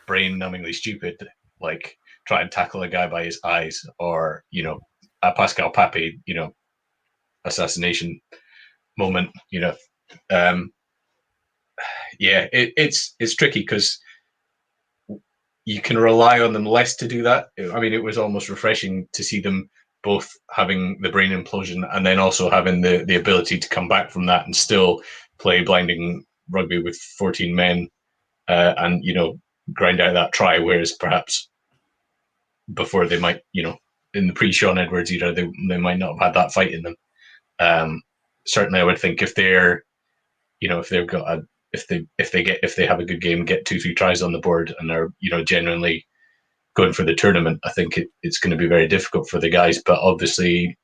brain-numbingly stupid, like try and tackle a guy by his eyes, or a Pascal Pape, assassination moment. It's tricky because you can rely on them less to do that. I mean, it was almost refreshing to see them both having the brain implosion and then also having the ability to come back from that and still play blinding rugby with 14 men and grind out that try, whereas perhaps before they might, in the pre-Sean Edwards era, they might not have had that fight in them. Certainly I would think if they're if they've got if they have a good game, get 2-3 tries on the board, and are genuinely going for the tournament, I think it's going to be very difficult for the guys. But obviously,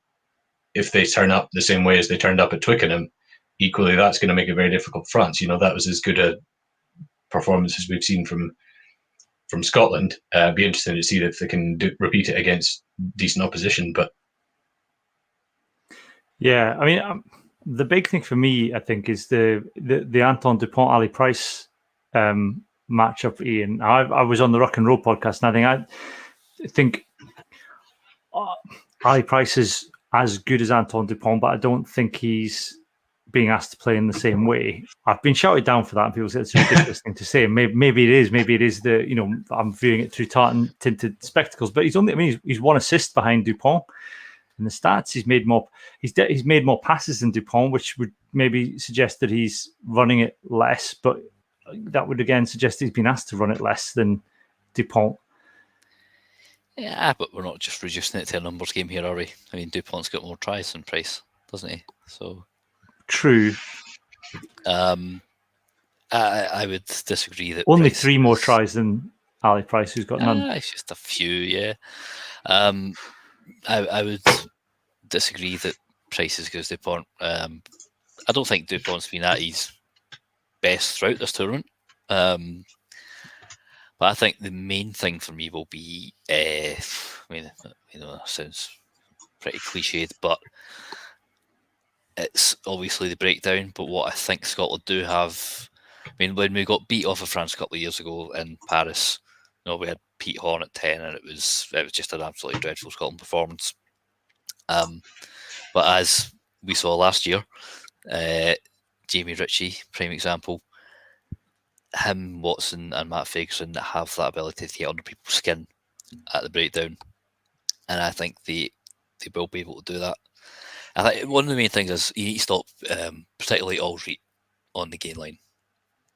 if they turn up the same way as they turned up at Twickenham, equally that's going to make it very difficult for France. That was as good a performance as we've seen from Scotland. Be interesting to see if they can repeat it against decent opposition. But yeah, I mean, the big thing for me, I think, is the Antoine Dupont Ali Price matchup. Iain, I was on the Rock and Roll podcast, and I think Ali Price is as good as Antoine Dupont, but I don't think he's being asked to play in the same way. I've been shouted down for that, and people say it's a ridiculous thing to say. Maybe it is. Maybe it is I'm viewing it through tartan tinted spectacles. But he's one assist behind Dupont. In the stats, he's made more passes than Dupont, which would maybe suggest that he's running it less. But that would again suggest he's been asked to run it less than Dupont. Yeah, but we're not just reducing it to a numbers game here, are we? I mean, Dupont's got more tries than Price, doesn't he? So true. I would disagree that only Price 3 more tries than Ali Price, who's got none. It's just a few, yeah. I would disagree that Price is as good as Dupont. I don't think Dupont's been at his best throughout this tournament. But I think the main thing for me will be, I mean, that sounds pretty cliched, but it's obviously the breakdown. But what I think Scotland do have, I mean, when we got beat off of France a couple of years ago in Paris, we had Pete Horn at 10, and it was just an absolutely dreadful Scotland performance. But as we saw last year, Jamie Ritchie, prime example. Him, Watson, and Matt Ferguson have that ability to get under people's skin at the breakdown, and I think they will be able to do that. I think one of the main things is you need to stop, particularly Alldritt on the gain line,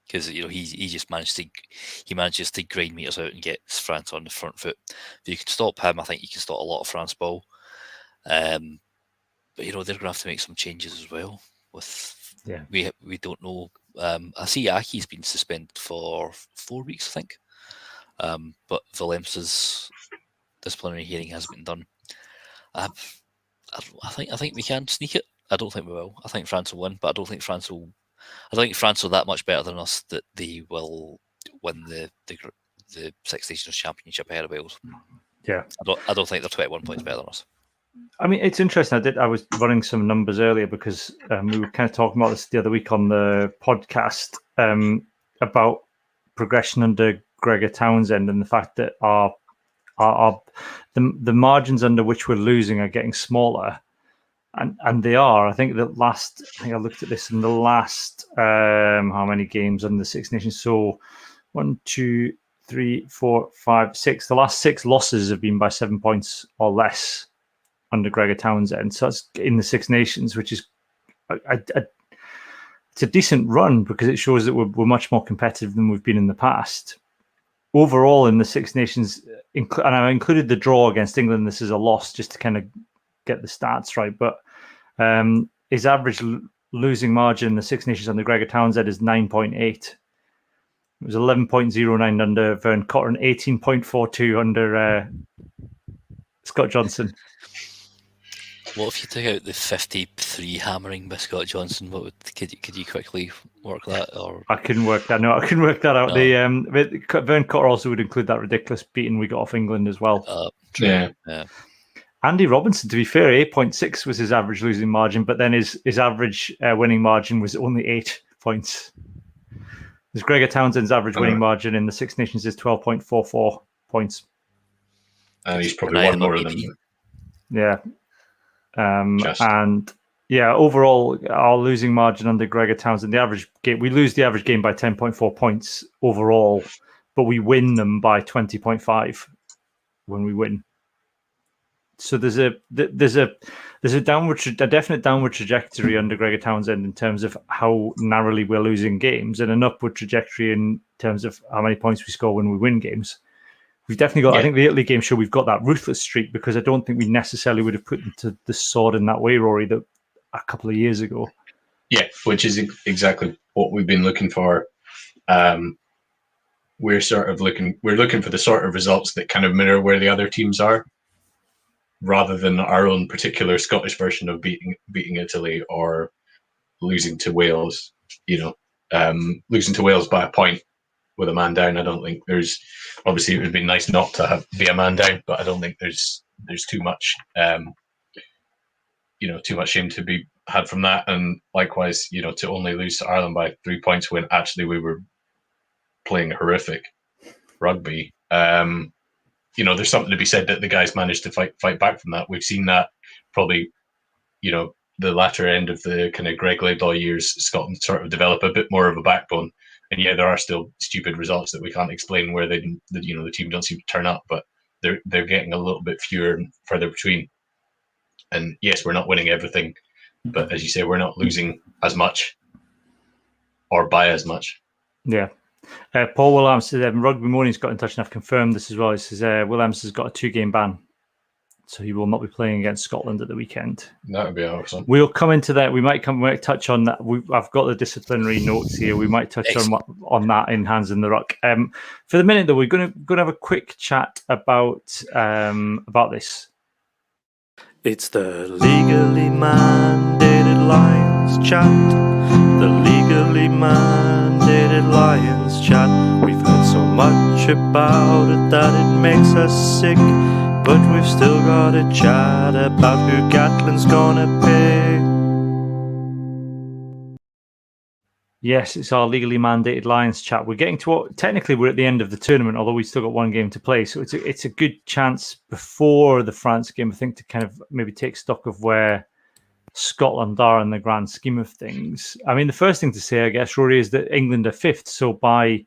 because he just manages to grind meters out and gets France on the front foot. If you can stop him, I think you can stop a lot of France ball. But they're going to have to make some changes as well. We don't know. I see Aki's been suspended for 4 weeks, I think. But Willems's disciplinary hearing has been done. I think we can sneak it. I don't think we will. I think France will win, but I don't think France are that much better than us that they will win the Six Nations Championship ahead of Wales. Yeah, I don't think they're 21 points better than us. I mean, it's interesting. I was running some numbers earlier because we were kind of talking about this the other week on the podcast about progression under Gregor Townsend and the fact that the margins under which we're losing are getting smaller, and they are. I think I looked at this in the last how many games under the Six Nations? So 1, 2, 3, 4, 5, 6. The last 6 losses have been by 7 points or less under Gregor Townsend. So that's in the Six Nations, which is it's a decent run because it shows that we're much more competitive than we've been in the past. Overall, in the Six Nations, and I included the draw against England, this is a loss just to kind of get the stats right. But his average losing margin in the Six Nations under Gregor Townsend is 9.8. It was 11.09 under Vern Cotter and 18.42 under Scott Johnson. What if you took out the 53 hammering by Scott Johnson? Could you quickly work that? Or I couldn't work that. No, I couldn't work that out. No. Vern Cotter also would include that ridiculous beating we got off England as well. Yeah. Andy Robinson, to be fair, 8.6 was his average losing margin, but then his average winning margin was only 8 points. As Gregor Townsend's average winning margin in the Six Nations is 12.44 points. And he's probably one more than them. Yeah. And yeah, overall, our losing margin under Gregor Townsend, we lose the average game by 10.4 points overall, but we win them by 20.5 when we win. So there's a definite downward trajectory under Gregor Townsend in terms of how narrowly we're losing games, and an upward trajectory in terms of how many points we score when we win games. We've definitely got. Yeah. I think the Italy game show we've got that ruthless streak because I don't think we necessarily would have put into the sword in that way, Rory, that a couple of years ago. Yeah, which is exactly what we've been looking for. We're looking for the sort of results that kind of mirror where the other teams are, rather than our own particular Scottish version of beating Italy or losing to Wales. Losing to Wales by a point with a man down. I don't think there's. Obviously, it would be nice not to be a man down, but I don't think there's too much, too much shame to be had from that. And likewise, to only lose to Ireland by 3 points when actually we were playing horrific rugby. There's something to be said that the guys managed to fight back from that. We've seen that probably, the latter end of the kind of Greg Laidlaw years, Scotland sort of develop a bit more of a backbone. And yeah, there are still stupid results that we can't explain where the team don't seem to turn up, but they're getting a little bit fewer and further between. And yes, we're not winning everything, but as you say, we're not losing as much or by as much. Yeah. Paul Williams says Rugby Morning's got in touch and I've confirmed this as well. He says Williams has got a 2-game ban, so he will not be playing against Scotland at the weekend. That would be awesome. We'll come into that. We might touch on that. I've got the disciplinary notes here. We might touch on that in Hands in the Ruck. For the minute, though, we're going to have a quick chat about this. It's the legally mandated Lions chat. The legally mandated Lions chat. We've heard so much about it that it makes us sick. But we've still got a chat about who Gatlin's gonna pick. Yes, it's our legally mandated Lions chat. We're getting to technically we're at the end of the tournament, although we've still got one game to play. So it's a good chance before the France game, I think, to kind of maybe take stock of where Scotland are in the grand scheme of things. I mean, the first thing to say, I guess, Rory, is that England are fifth. So by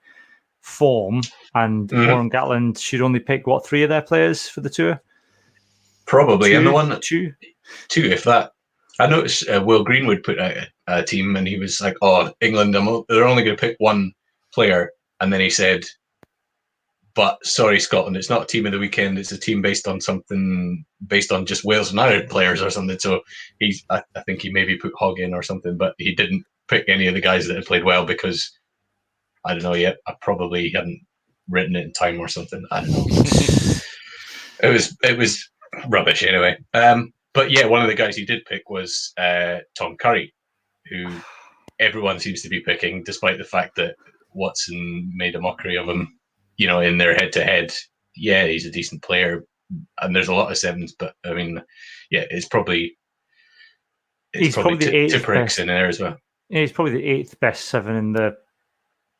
form, and Warren Gatland should only pick, 3 of their players for the tour? Probably. 2, and the one... 2? 2, if that. I noticed Will Greenwood put out a team, and he was like, "Oh, England, they're only going to pick one player," and then he said, "But sorry, Scotland, it's not a team of the weekend. It's a team based on just Wales and Ireland players or something." So I think he maybe put Hogg in or something, but he didn't pick any of the guys that had played well because I don't know yet. I probably hadn't written it in time or something. I don't know. It was rubbish anyway. But yeah, one of the guys he did pick was Tom Curry, who everyone seems to be picking, despite the fact that Watson made a mockery of him, in their head-to-head. Yeah, he's a decent player, and there's a lot of sevens, but I mean, yeah, he's probably the 8th Tipperix in there as well. Yeah, he's probably the 8th best 7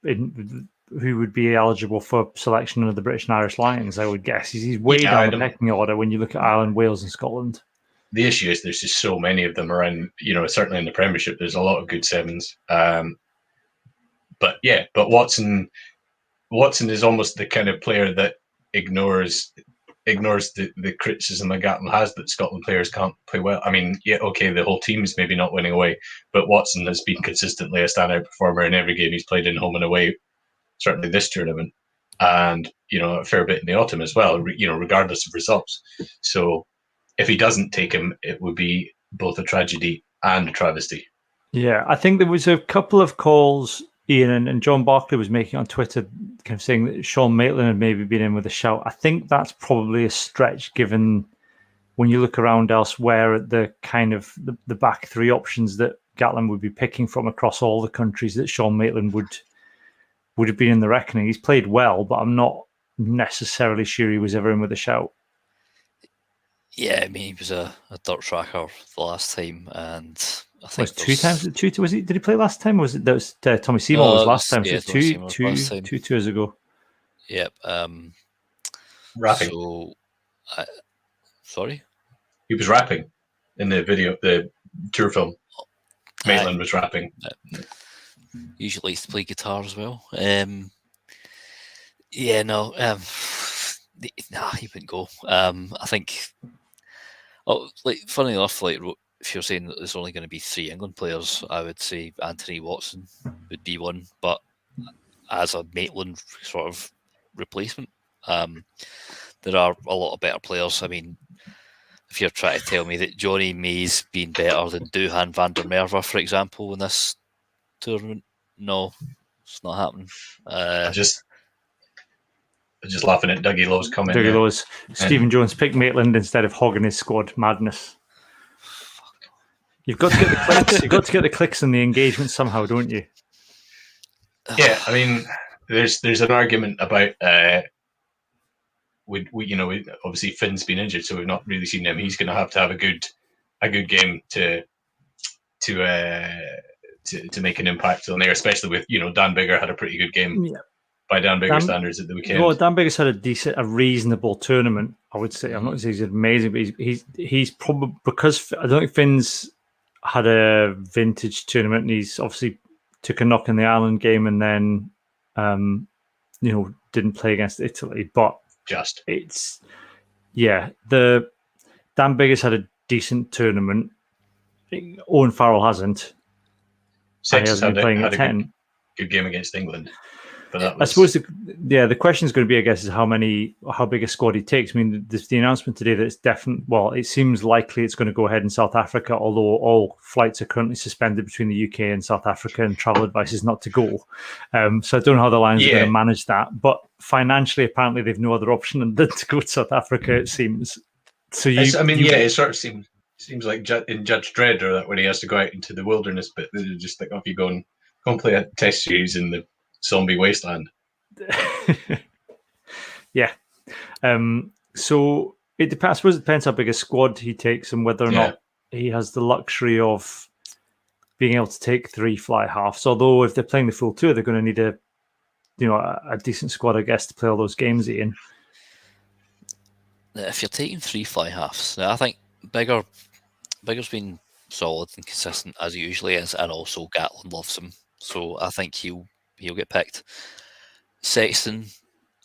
who would be eligible for selection under the British and Irish Lions, I would guess. He's way down the pecking order when you look at Ireland, Wales, and Scotland. The issue is there's just so many of them around, certainly in the Premiership, there's a lot of good 7s. But Watson is almost the kind of player that ignores the criticism that Gatland has that Scotland players can't play well. I mean, yeah, okay, the whole team is maybe not winning away, but Watson has been consistently a standout performer in every game he's played in home and away, certainly this tournament, and a fair bit in the autumn as well, regardless of results. So if he doesn't take him, it would be both a tragedy and a travesty. Yeah, I think there was a couple of calls Iain and John Barclay was making on Twitter, kind of saying that Sean Maitland had maybe been in with a shout. I think that's probably a stretch, given when you look around elsewhere at the kind of the back 3 options that Gatland would be picking from across all the countries, that Sean Maitland would have been in the reckoning. He's played well, but I'm not necessarily sure he was ever in with a shout. Yeah, I mean, he was a dirt tracker the last time, and I think was 2 times. Was he? Did he play last time? Or was it that was Tommy Seymour was last time? Yeah, so two tours ago. Yep. Rapping. So, sorry. He was rapping in the video, the tour film. Maitland was rapping. Usually likes to play guitar as well. Yeah, no. He wouldn't go. I think. Oh, funny enough, if you're saying that there's only going to be 3 England players, I would say Anthony Watson would be one, but as a Maitland sort of replacement, there are a lot of better players. I mean, if you're trying to tell me that Johnny May's been better than Duhan van der Merwe, for example, in this tournament, no, it's not happening. I'm just laughing at Dougie Lowe's comment. Dougie Lowe's. Stephen Jones picked Maitland instead of Hogg in his squad. Madness. You've got to get the clicks. You've got to get the clicks and the engagement somehow, don't you? Yeah, I mean, there's an argument about we obviously Finn's been injured, so we've not really seen him. He's going to have a good game to make an impact on there, especially with Dan Biggar had a pretty good game. Yeah. By Dan Biggar standards at the weekend. Well, Dan Biggar's had a reasonable tournament, I would say. I'm not saying he's amazing, but he's probably, because I don't think Finn's had a vintage tournament, and he's obviously took a knock in the Ireland game and then didn't play against Italy. But the Dan Biggar's had a decent tournament. Owen Farrell hasn't. Six has been playing at 10. Good game against England. I suppose the question is going to be, I guess, is how big a squad he takes. I mean, the announcement today that it's definite. Well, it seems likely it's going to go ahead in South Africa, although all flights are currently suspended between the UK and South Africa, and travel advice is not to go. So I don't know how the Lions are going to manage that. But financially, apparently, they've no other option than to go to South Africa. It seems. So it sort of seems like in Judge Dredd, or that when he has to go out into the wilderness, but they're just like, off you go and play a test series in the zombie wasteland. Yeah. So it depends. I suppose it depends how big a squad he takes and whether or not he has the luxury of being able to take 3 fly halves. Although if they're playing the full tour, they're going to need a decent squad, I guess, to play all those games in. If you're taking 3 fly halves, I think Biggar's been solid and consistent as he usually is, and also Gatlin loves him, so I think he'll get picked. Sexton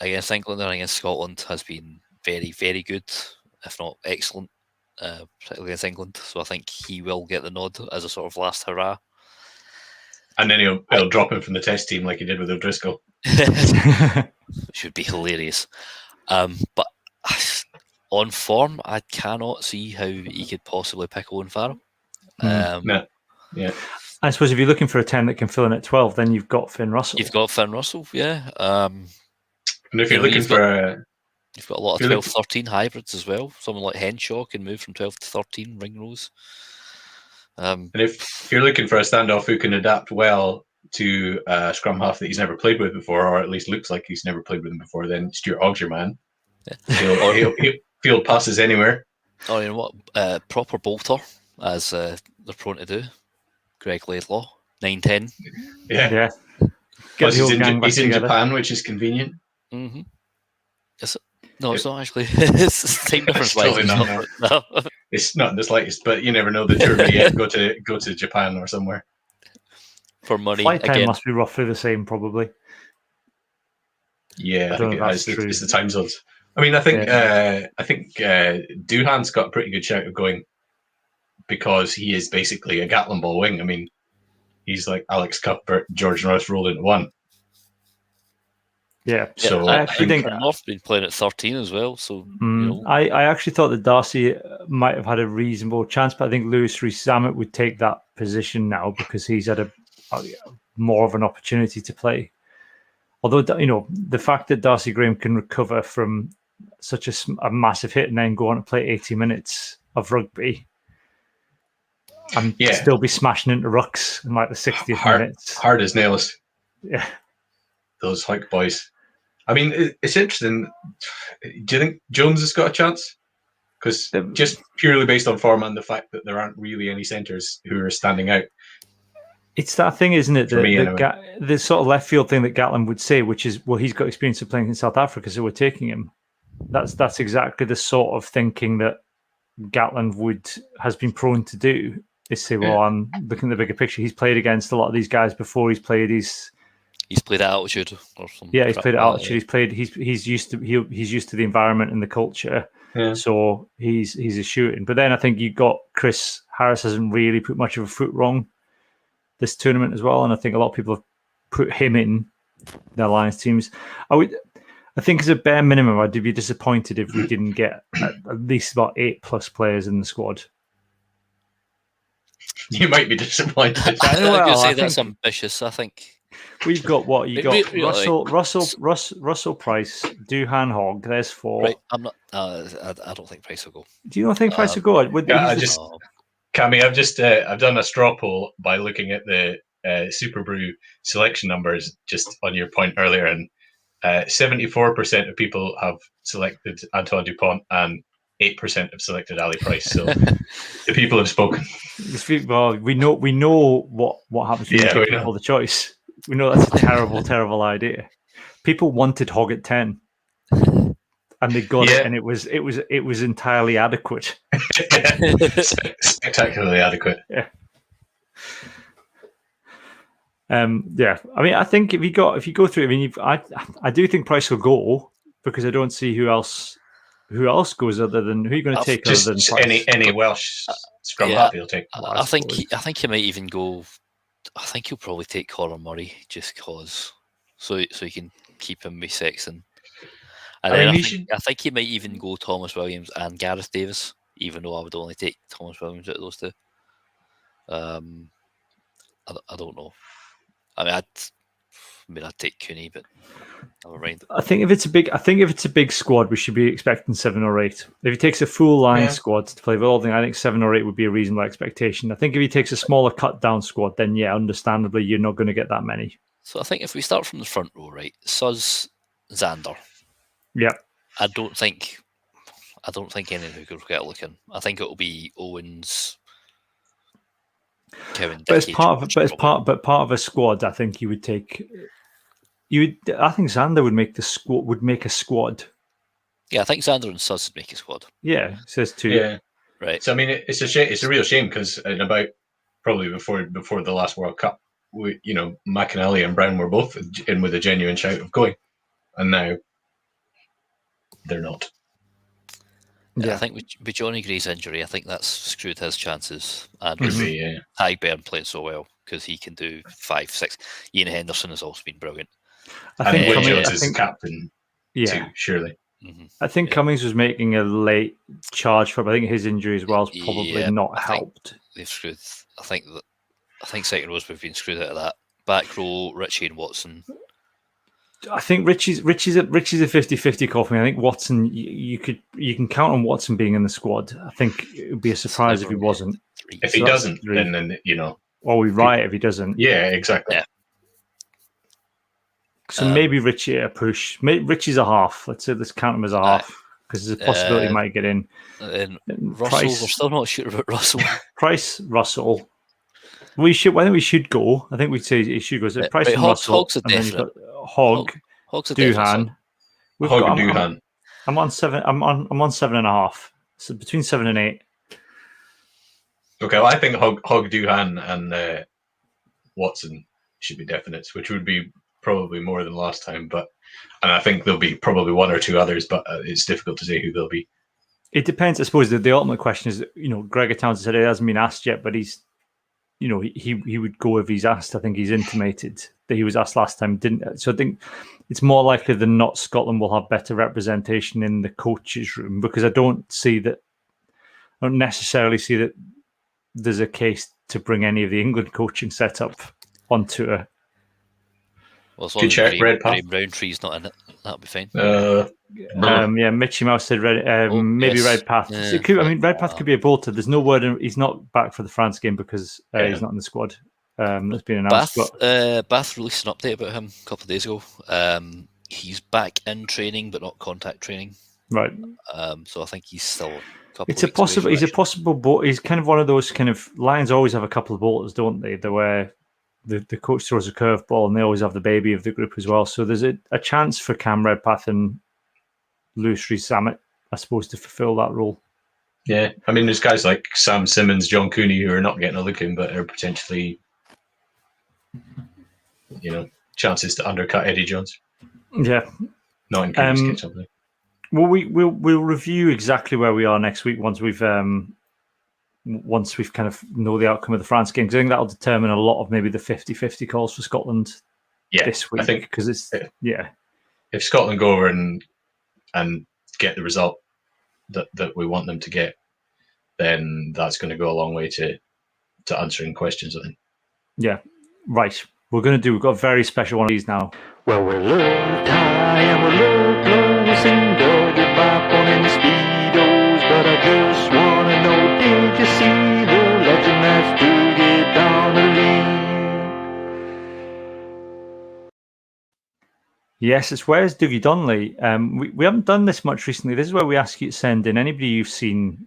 against England and against Scotland has been very, very good, if not excellent, particularly against England. So I think he will get the nod as a sort of last hurrah. And then he'll drop him from the test team like he did with O'Driscoll. Should be hilarious. But on form, I cannot see how he could possibly pick Owen Farrell. No. Yeah. I suppose if you're looking for a 10 that can fill in at 12, then you've got Finn Russell. You've got Finn Russell, yeah. And if you're looking for... You've got a lot of 12-13 hybrids as well. Someone like Henshaw can move from 12 to 13 Ringrose. And if you're looking for a standoff who can adapt well to a scrum half that he's never played with before, or at least looks like he's never played with him before, then Stuart Hogg's your man. Yeah. He'll field passes anywhere. Oh, you know what? Proper bolter, as they're prone to do. Greg Laidlaw, 9-10. Yeah. Plus he's in Japan, which is convenient. Mm-hmm. Is it? No, it's not actually. It's the same difference. Totally not. No. It's not in the slightest, but you never know. The tour may yet go to Japan or somewhere. For money. Flight time must be roughly the same, probably. Yeah, I think it's the time zones. I mean, I think Doohan's got a pretty good shout of going because he is basically a Gatlin ball wing. I mean, he's like Alex Cuthbert, George Norris rolled into one. Yeah, so I actually think North been playing at 13 as well. So I actually thought that Darcy might have had a reasonable chance, but I think Lewis Rees-Zammit would take that position now because he's had a more of an opportunity to play. Although the fact that Darcy Graham can recover from such a massive hit and then go on to play 80 minutes of rugby and still be smashing into rucks in like the 60th minutes, hard as nails. Yeah, those hike boys. I mean, it's interesting. Do you think Jones has got a chance? Because just purely based on form and the fact that there aren't really any centres who are standing out. It's that thing, isn't it? The sort of left field thing that Gatlin would say, which is, well, he's got experience of playing in South Africa, so we're taking him. That's exactly the sort of thinking that Gatlin has been prone to do. Is say, well, I'm looking at the bigger picture. He's played against a lot of these guys before. He's played at altitude or something. Yeah, he's played at altitude. He's used to the environment and the culture. Yeah. So he's a shooting. But then I think you got Chris Harris hasn't really put much of a foot wrong this tournament as well, and I think a lot of people have put him in their Lions teams. I think as a bare minimum, I'd be disappointed if we didn't get at least about 8+ players in the squad. You might be disappointed. I say that's ambitious. I think we've got what you got: Russell Price, Doohan, Hogg. There's 4. Right, I'm not. I don't think Price will go. Do you not think Price will go? Cammy, I've done a straw poll by looking at the Super Brew selection numbers just on your point earlier, and 74% of people have selected Antoine Dupont and 8% have selected Ali Price. So the people have spoken. Well, we know what happens when you give people the choice. We know that's a terrible, terrible idea. People wanted Hogg at 10. And they got it, and it was entirely adequate. Spectacularly adequate. Yeah. I mean, I think if you go through, I mean, I do think Price will go because I don't see who else goes other than who are you going to take other than Price? Any Welsh scrum half he'll take. I think he might even go. I think he'll probably take Conor Murray just cause, so he can keep him with Sexton. And I think he might even go Thomas Williams and Gareth Davis, even though I would only take Thomas Williams out of those two. I don't know. I mean, I'd take Cooney, but never mind. I think if it's a big squad, we should be expecting 7 or 8. If he takes a full line squad to play with all things, I think 7 or 8 would be a reasonable expectation. I think if he takes a smaller cut down squad, then understandably, you're not going to get that many. So I think if we start from the front row, right, Suz, Zander. Yeah, I don't think anyone who could get a look in. I think it'll be Owens, Kevin. But as part of a squad, I think you would take. I think Zander would make a squad. Yeah, I think Zander and Suz would make a squad. Yeah, it says 2. Yeah, Right. So I mean, it's a shame. It's a real shame because about probably before the last World Cup, McAnally and Brown were both in with a genuine shout of going, and now they're not. Yeah. I think with Johnny Gray's injury, I think that's screwed his chances. And Could be, yeah. Highburn playing so well because he can do 5, 6. Ian Henderson has also been brilliant. I think Will Jones is captain too, surely. Mm-hmm. I think Cummings was making a late charge for him. I think his injury as well has probably not helped. They've screwed. I think second rows we've been screwed out of that. Back row, Richie and Watson. I think Richie's a 50-50 call for me. I think Watson, you can count on Watson being in the squad. I think it would be a surprise if he wasn't. If he doesn't, then Or we riot if he doesn't. Yeah, exactly. Yeah. So maybe Richie at a push. Richie's a half. Let's count him as a half because there's a possibility he might get in. And Russell, we're still not sure about Russell. Price, Russell. I think we should go. I think we'd say he should go. So Price and Russell. Hog's a definite. Hog's a Doohan. Hogg and Doohan. I'm on 7. I'm on 7.5. So between 7 and 8. Okay, well, I think Hogg, Doohan, and Watson should be definites, which would be probably more than last time. And I think there'll be probably one or two others, but it's difficult to say who they'll be. It depends. I suppose the ultimate question is, Gregor Townsend said it hasn't been asked yet, but he's. He would go if he's asked. I think he's intimated that he was asked last time, didn't. So I think it's more likely than not Scotland will have better representation in the coaches' room because I don't necessarily see that there's a case to bring any of the England coaching setup onto a. Well, as long as Roundtree's not in it, that'll be fine. Mitchy Mouse said maybe Redpath. Redpath could be a bolter. There's no word. He's not back for the France game because he's not in the squad. That's been announced. Bath released an update about him a couple of days ago. He's back in training, but not contact training. Right. So I think he's still. It's a possible. He's a possible bolt. He's kind of one of those kind of Lions always have a couple of bolters, don't they? They're where the coach throws a curveball and they always have the baby of the group as well. So there's a chance for Cam Redpath and Lewis Rees-Zammit, I suppose, to fulfill that role. Yeah, I mean, there's guys like Sam Simmons, John Cooney who are not getting a look in, but are potentially, chances to undercut Eddie Jones. Yeah, not in Cooney's something. Well, we'll review exactly where we are next week once we've kind of know the outcome of the France game, because I think that'll determine a lot of maybe the 50-50 calls for Scotland this week. I think because it's if Scotland go over and get the result that we want them to get, then that's going to go a long way to answering questions, I think. Yeah, right. We've got a very special one of these now. Well, we're looked high and we're looked low, we'll sing doggy bop on in the speedos, but I just want to know, did you see the legend that's Dougie Donnelly? Yes, it's Where's Dougie Donnelly? We haven't done this much recently. This is where we ask you to send in anybody you've seen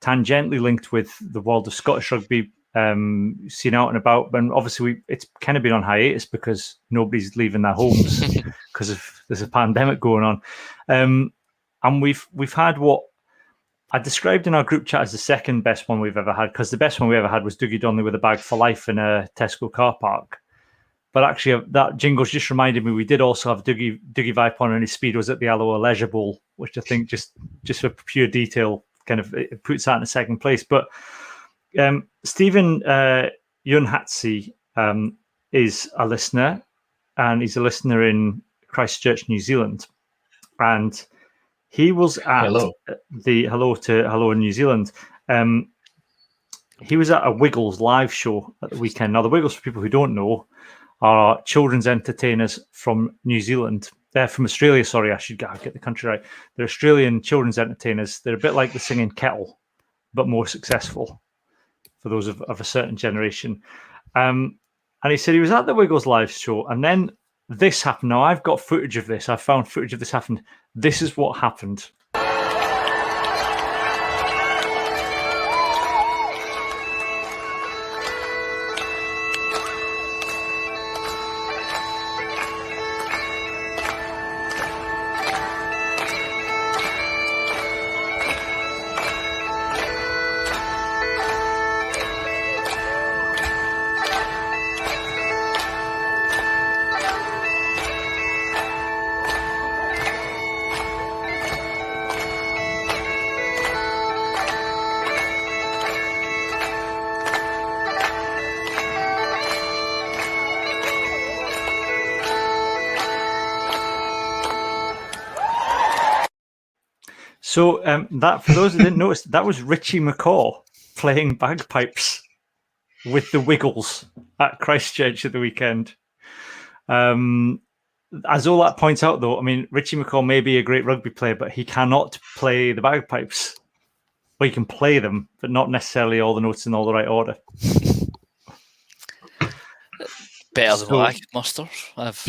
tangentially linked with the world of Scottish rugby, seen out and about. But obviously, it's kind of been on hiatus because nobody's leaving their homes because there's a pandemic going on. And we've had what I described in our group chat as the second best one we've ever had, because the best one we ever had was Dougie Donnelly with a bag for life in a Tesco car park. But actually, that jingle's just reminded me we did also have Dougie Vipon and his Speedos at the Alloa Leisure Bowl, which I think just for pure detail kind of it puts that in a second place. But Stephen Yunhatsi is a listener, and he's a listener in Christchurch, New Zealand. And he was at hello in New Zealand. He was at a Wiggles live show at the weekend. Now, the Wiggles, for people who don't know, are children's entertainers from New Zealand. They're from Australia, sorry, I should get the country right. They're Australian children's entertainers. They're a bit like the Singing Kettle, but more successful for those of a certain generation. And he said he was at the Wiggles live show, and then this happened. Now, I've got footage of this. I found footage of this happened. This is what happened. So that, for those who didn't notice, that was Richie McCaw playing bagpipes with the Wiggles at Christchurch at the weekend. As all that points out, though, I mean, Richie McCaw may be a great rugby player, but he cannot play the bagpipes. Well, he can play them, but not necessarily all the notes in all the right order. Better than what I could muster. That's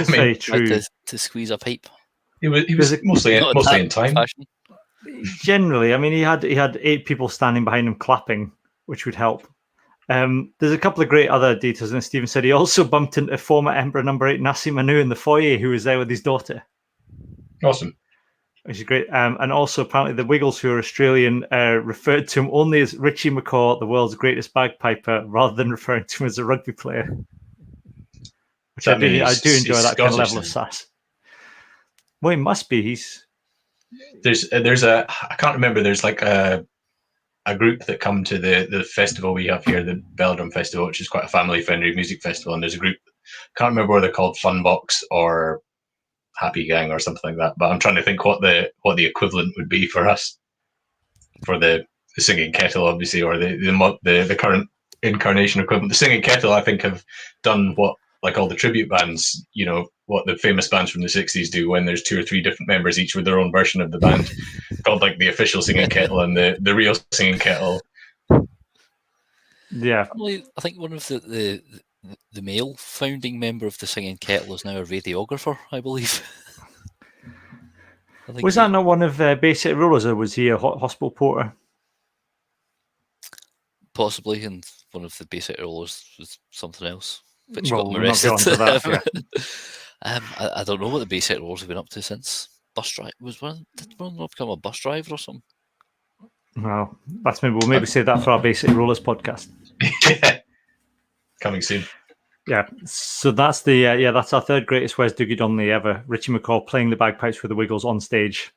very true. To squeeze a pipe. He was mostly in time. Fashion. Generally, I mean, he had 8 people standing behind him clapping, which would help. There's a couple of great other details, and Stephen said he also bumped into former Emperor number 8 Nassi Manu in the foyer, who was there with his daughter. Awesome. Which is great. And also, apparently, the Wiggles, who are Australian, referred to him only as Richie McCaw, the world's greatest bagpiper, rather than referring to him as a rugby player. Which I do enjoy that kind of level of sass. Well, he must be. There's I can't remember. There's like a group that come to the festival we have here, the Belladrum Festival, which is quite a family-friendly music festival. And there's a group, can't remember whether they're called Funbox or Happy Gang or something like that. But I'm trying to think what the equivalent would be for us, for the Singing Kettle, obviously, or the current incarnation equivalent. The Singing Kettle, I think, have done what, like all the tribute bands, you know, what the famous bands from the 60s do when there's 2 or 3 different members, each with their own version of the band, called like the official Singing Kettle and the real Singing Kettle. Yeah. I think one of the male founding member of the Singing Kettle is now a radiographer, I believe. Was that not one of Bay City Rollers, or was he a hospital porter? Possibly, and one of the Bay City Rollers was something else. Which Well, got we'll not get onto that, yeah. I don't know what the Bay City Rollers have been up to since bus drive. Did one of them become a bus driver or something? Well, we'll maybe save that for our Bay City Rollers podcast. Yeah. Coming soon. Yeah, so that's that's our third greatest Wes Dougie Donnelly ever. Richie McCaw playing the bagpipes for the Wiggles on stage.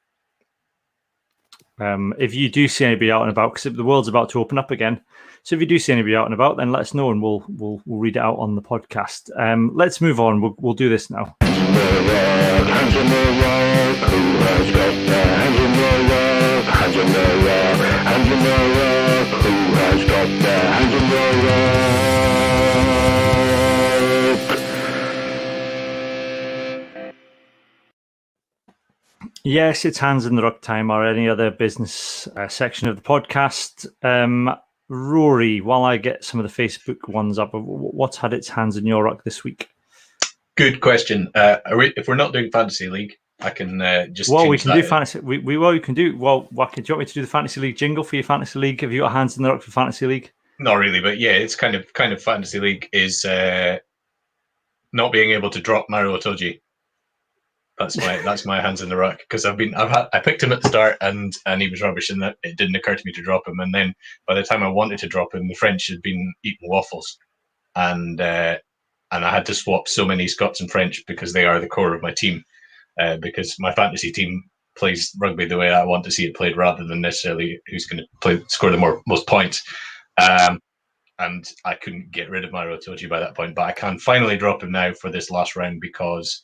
If you do see anybody out and about, because the world's about to open up again, so if you do see anybody out and about, then let us know and we'll read it out on the podcast. Let's move on. We'll do this now. Yes, it's Hands in the Ruck time, or any other business section of the podcast. Rory, while I get some of the Facebook ones up, what's had its hands in your ruck this week? Good question. If we're not doing Fantasy League, I can just. Well, we can do Fantasy. We can do. Well, do you want me to do the Fantasy League jingle for your Fantasy League? Have you got hands in the ruck for Fantasy League? Not really, but yeah, it's kind of Fantasy League is not being able to drop Mario Otoji. That's my hands in the ruck, because I picked him at the start and he was rubbish, and that it didn't occur to me to drop him. And then by the time I wanted to drop him, the French had been eating waffles, and I had to swap so many Scots and French because they are the core of my team. Because my fantasy team plays rugby the way I want to see it played, rather than necessarily who's going to score the most points. And I couldn't get rid of Mario Otoji by that point, but I can finally drop him now for this last round, because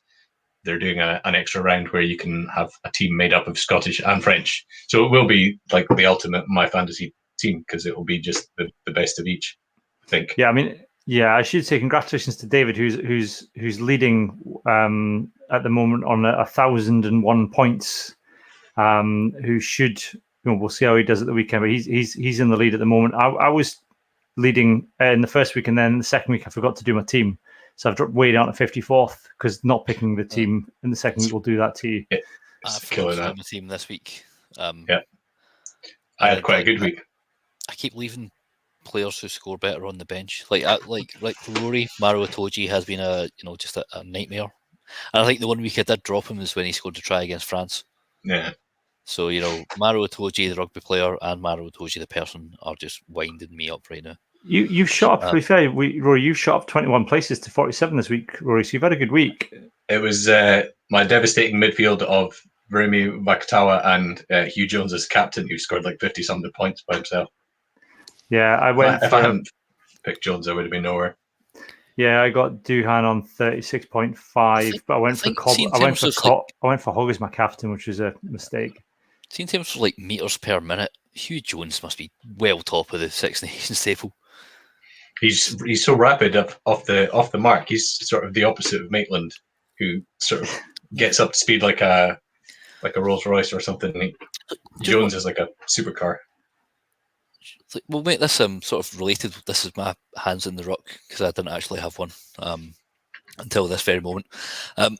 they're doing an extra round where you can have a team made up of Scottish and French. So it will be like the ultimate my fantasy team, because it will be just the best of each, I think. Yeah, I mean, I should say congratulations to David, who's leading at the moment on 1,001 points. Who should, we'll see how he does at the weekend, but he's in the lead at the moment. I was leading in the first week, and then the second week I forgot to do my team. So I've dropped way down to 54th, because not picking the team in the second week will do that to you. Yeah, I've killed my team this week. Yeah, I had quite a good week. I keep leaving players who score better on the bench. Like Rory, Mario Otoji has been just a nightmare. And I think the one week I did drop him is when he scored a try against France. Yeah. So Mario Otoji, the rugby player, and Mario Otoji, the person, are just winding me up right now. You shot up, to be fair, Rory, you shot up 21 places to 47 this week, Rory, so you've had a good week. It was my devastating midfield of Rumi Vakatawa and Hugh Jones as captain, who scored like 50-something points by himself. Yeah, if I hadn't picked Jones, I would have been nowhere. Yeah, I got Duhan on 36.5, but I went for Hogg as my captain, which was a mistake. See, in terms of like meters per minute, Hugh Jones must be well top of the Six Nations table. He's so rapid off the mark. He's sort of the opposite of Maitland, who sort of gets up to speed like a Rolls Royce or something. Jones is like a supercar. We'll make this sort of related. This is my hands in the ruck because I didn't actually have one until this very moment. I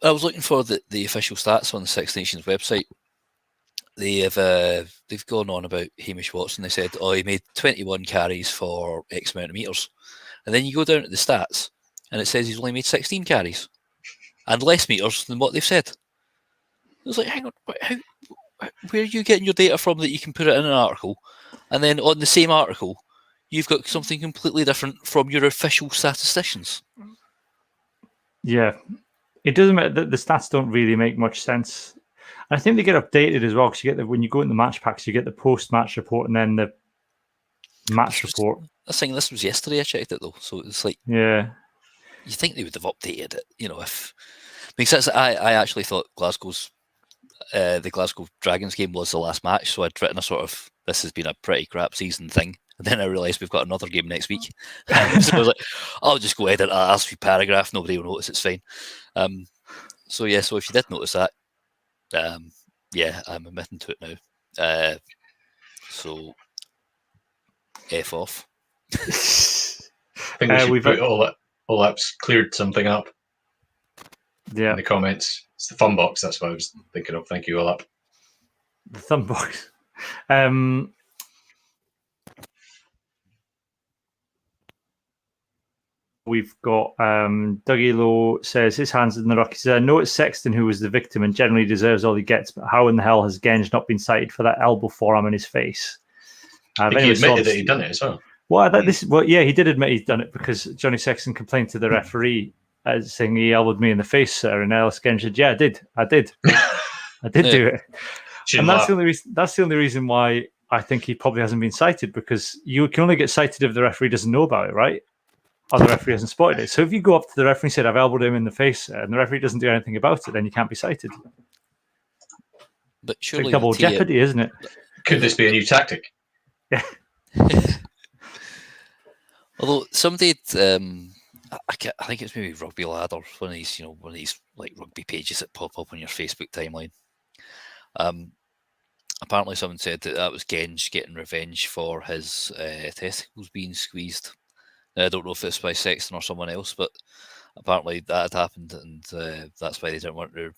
was looking for the official stats on the Six Nations website. They've gone on about Hamish Watson. They said, he made 21 carries for X amount of meters, and then you go down to the stats, and it says he's only made 16 carries and less meters than what they've said. I was like, hang on, where are you getting your data from that you can put it in an article, and then on the same article, you've got something completely different from your official statisticians? Yeah, it doesn't matter. The stats don't really make much sense. I think they get updated as well because you get when you go into match packs, you get the post-match report and then the match report. I was saying this was yesterday. I checked it though, so it's like, yeah, you think they would have updated it, if because I actually thought the Glasgow Dragons game was the last match, so I'd written a sort of this has been a pretty crap season thing, and then I realised we've got another game next week. So I was like, I'll just go edit a last few paragraph. Nobody will notice. It's fine. So if you did notice that. I'm admitting to it now. So, F off. I think we should put all apps cleared something up. Yeah. In the comments. It's the fun box. That's what I was thinking of. Thank you, all up. The thumb box. We've got Dougie Lowe says his hands in the ruck. He says, I know it's Sexton who was the victim and generally deserves all he gets, but how in the hell has Genge not been cited for that elbow forearm in his face? I think he admitted that he'd done it as well. He did admit he'd done it because Johnny Sexton complained to the referee saying he elbowed me in the face, sir. And Ellis Genge said, yeah, I did. I did do it. And that's the only reason why I think he probably hasn't been cited, because you can only get cited if the referee doesn't know about it, right? Or the referee hasn't spotted it. So if you go up to the referee and said, I've elbowed him in the face, and the referee doesn't do anything about it, then you can't be cited. But surely it's like double jeopardy, isn't it? Could this be a new tactic? Yeah. Although somebody, I think it's maybe Rugby Ladder, one of these like rugby pages that pop up on your Facebook timeline. Apparently, someone said that was Genge getting revenge for his testicles being squeezed. I don't know if it's by Sexton or someone else, but apparently that had happened, and that's why they didn't want to.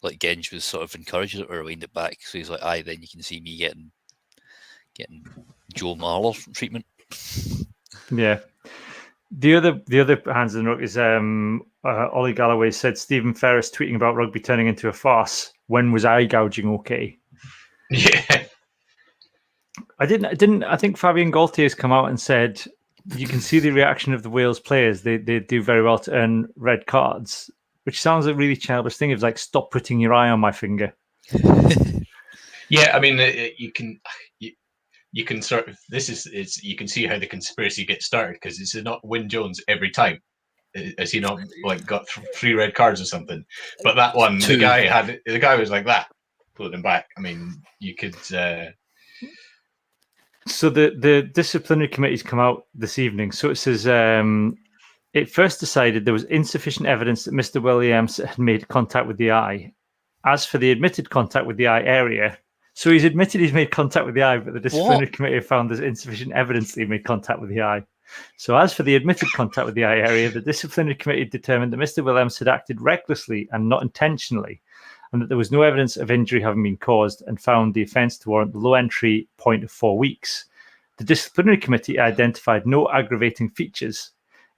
Like Genge was sort of encouraging it or rewind it back, so he's like, "Aye, then you can see me getting Joe Marler treatment." Yeah. The other hands in the ruck is Ollie Galloway said Stephen Ferris tweeting about rugby turning into a farce. When was eye gouging okay? Yeah. I think Fabien Gaultier has come out and said you can see the reaction of the Wales players. They do very well to earn red cards, which sounds a really childish thing. It's like, stop putting your eye on my finger. Yeah, I mean, you can sort of you can see how the conspiracy gets started, because it's not Wyn Jones every time. Has he not like got 3 red cards or something? But that one, the guy was like that, pulling him back. I mean, you could. So the disciplinary committee's come out this evening. So it says it first decided there was insufficient evidence that Mr. Williams had made contact with the eye. As for the admitted contact with the eye area, so he's admitted he's made contact with the eye, but the disciplinary committee found there's insufficient evidence that he made contact with the eye. So as for the admitted contact with the eye area, the disciplinary committee determined that Mr. Williams had acted recklessly and not intentionally, and that there was no evidence of injury having been caused, and found the offence to warrant the low entry point of 4 weeks. The disciplinary committee identified no aggravating features.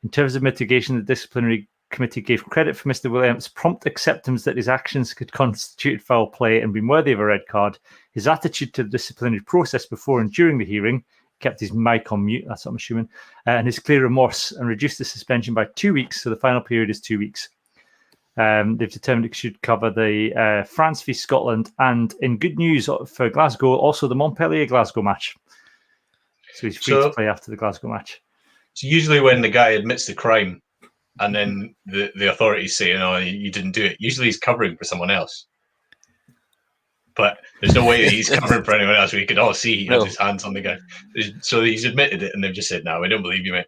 In terms of mitigation, the disciplinary committee gave credit for Mr. Williams' prompt acceptance that his actions could constitute foul play and been worthy of a red card, his attitude to the disciplinary process before and during the hearing, kept his mic on mute, that's what I'm assuming, and his clear remorse, and reduced the suspension by 2 weeks, so the final period is 2 weeks. They've determined it should cover the France v Scotland, and in good news for Glasgow, also the Montpellier-Glasgow match. So he's free to play after the Glasgow match. So usually when the guy admits the crime and then the authorities say, no, you didn't do it, usually he's covering for someone else. but there's no way that he's covering for anyone else. We could all see he has No. his hands on the guy. So he's admitted it, and they've just said, "No, we don't believe you, mate."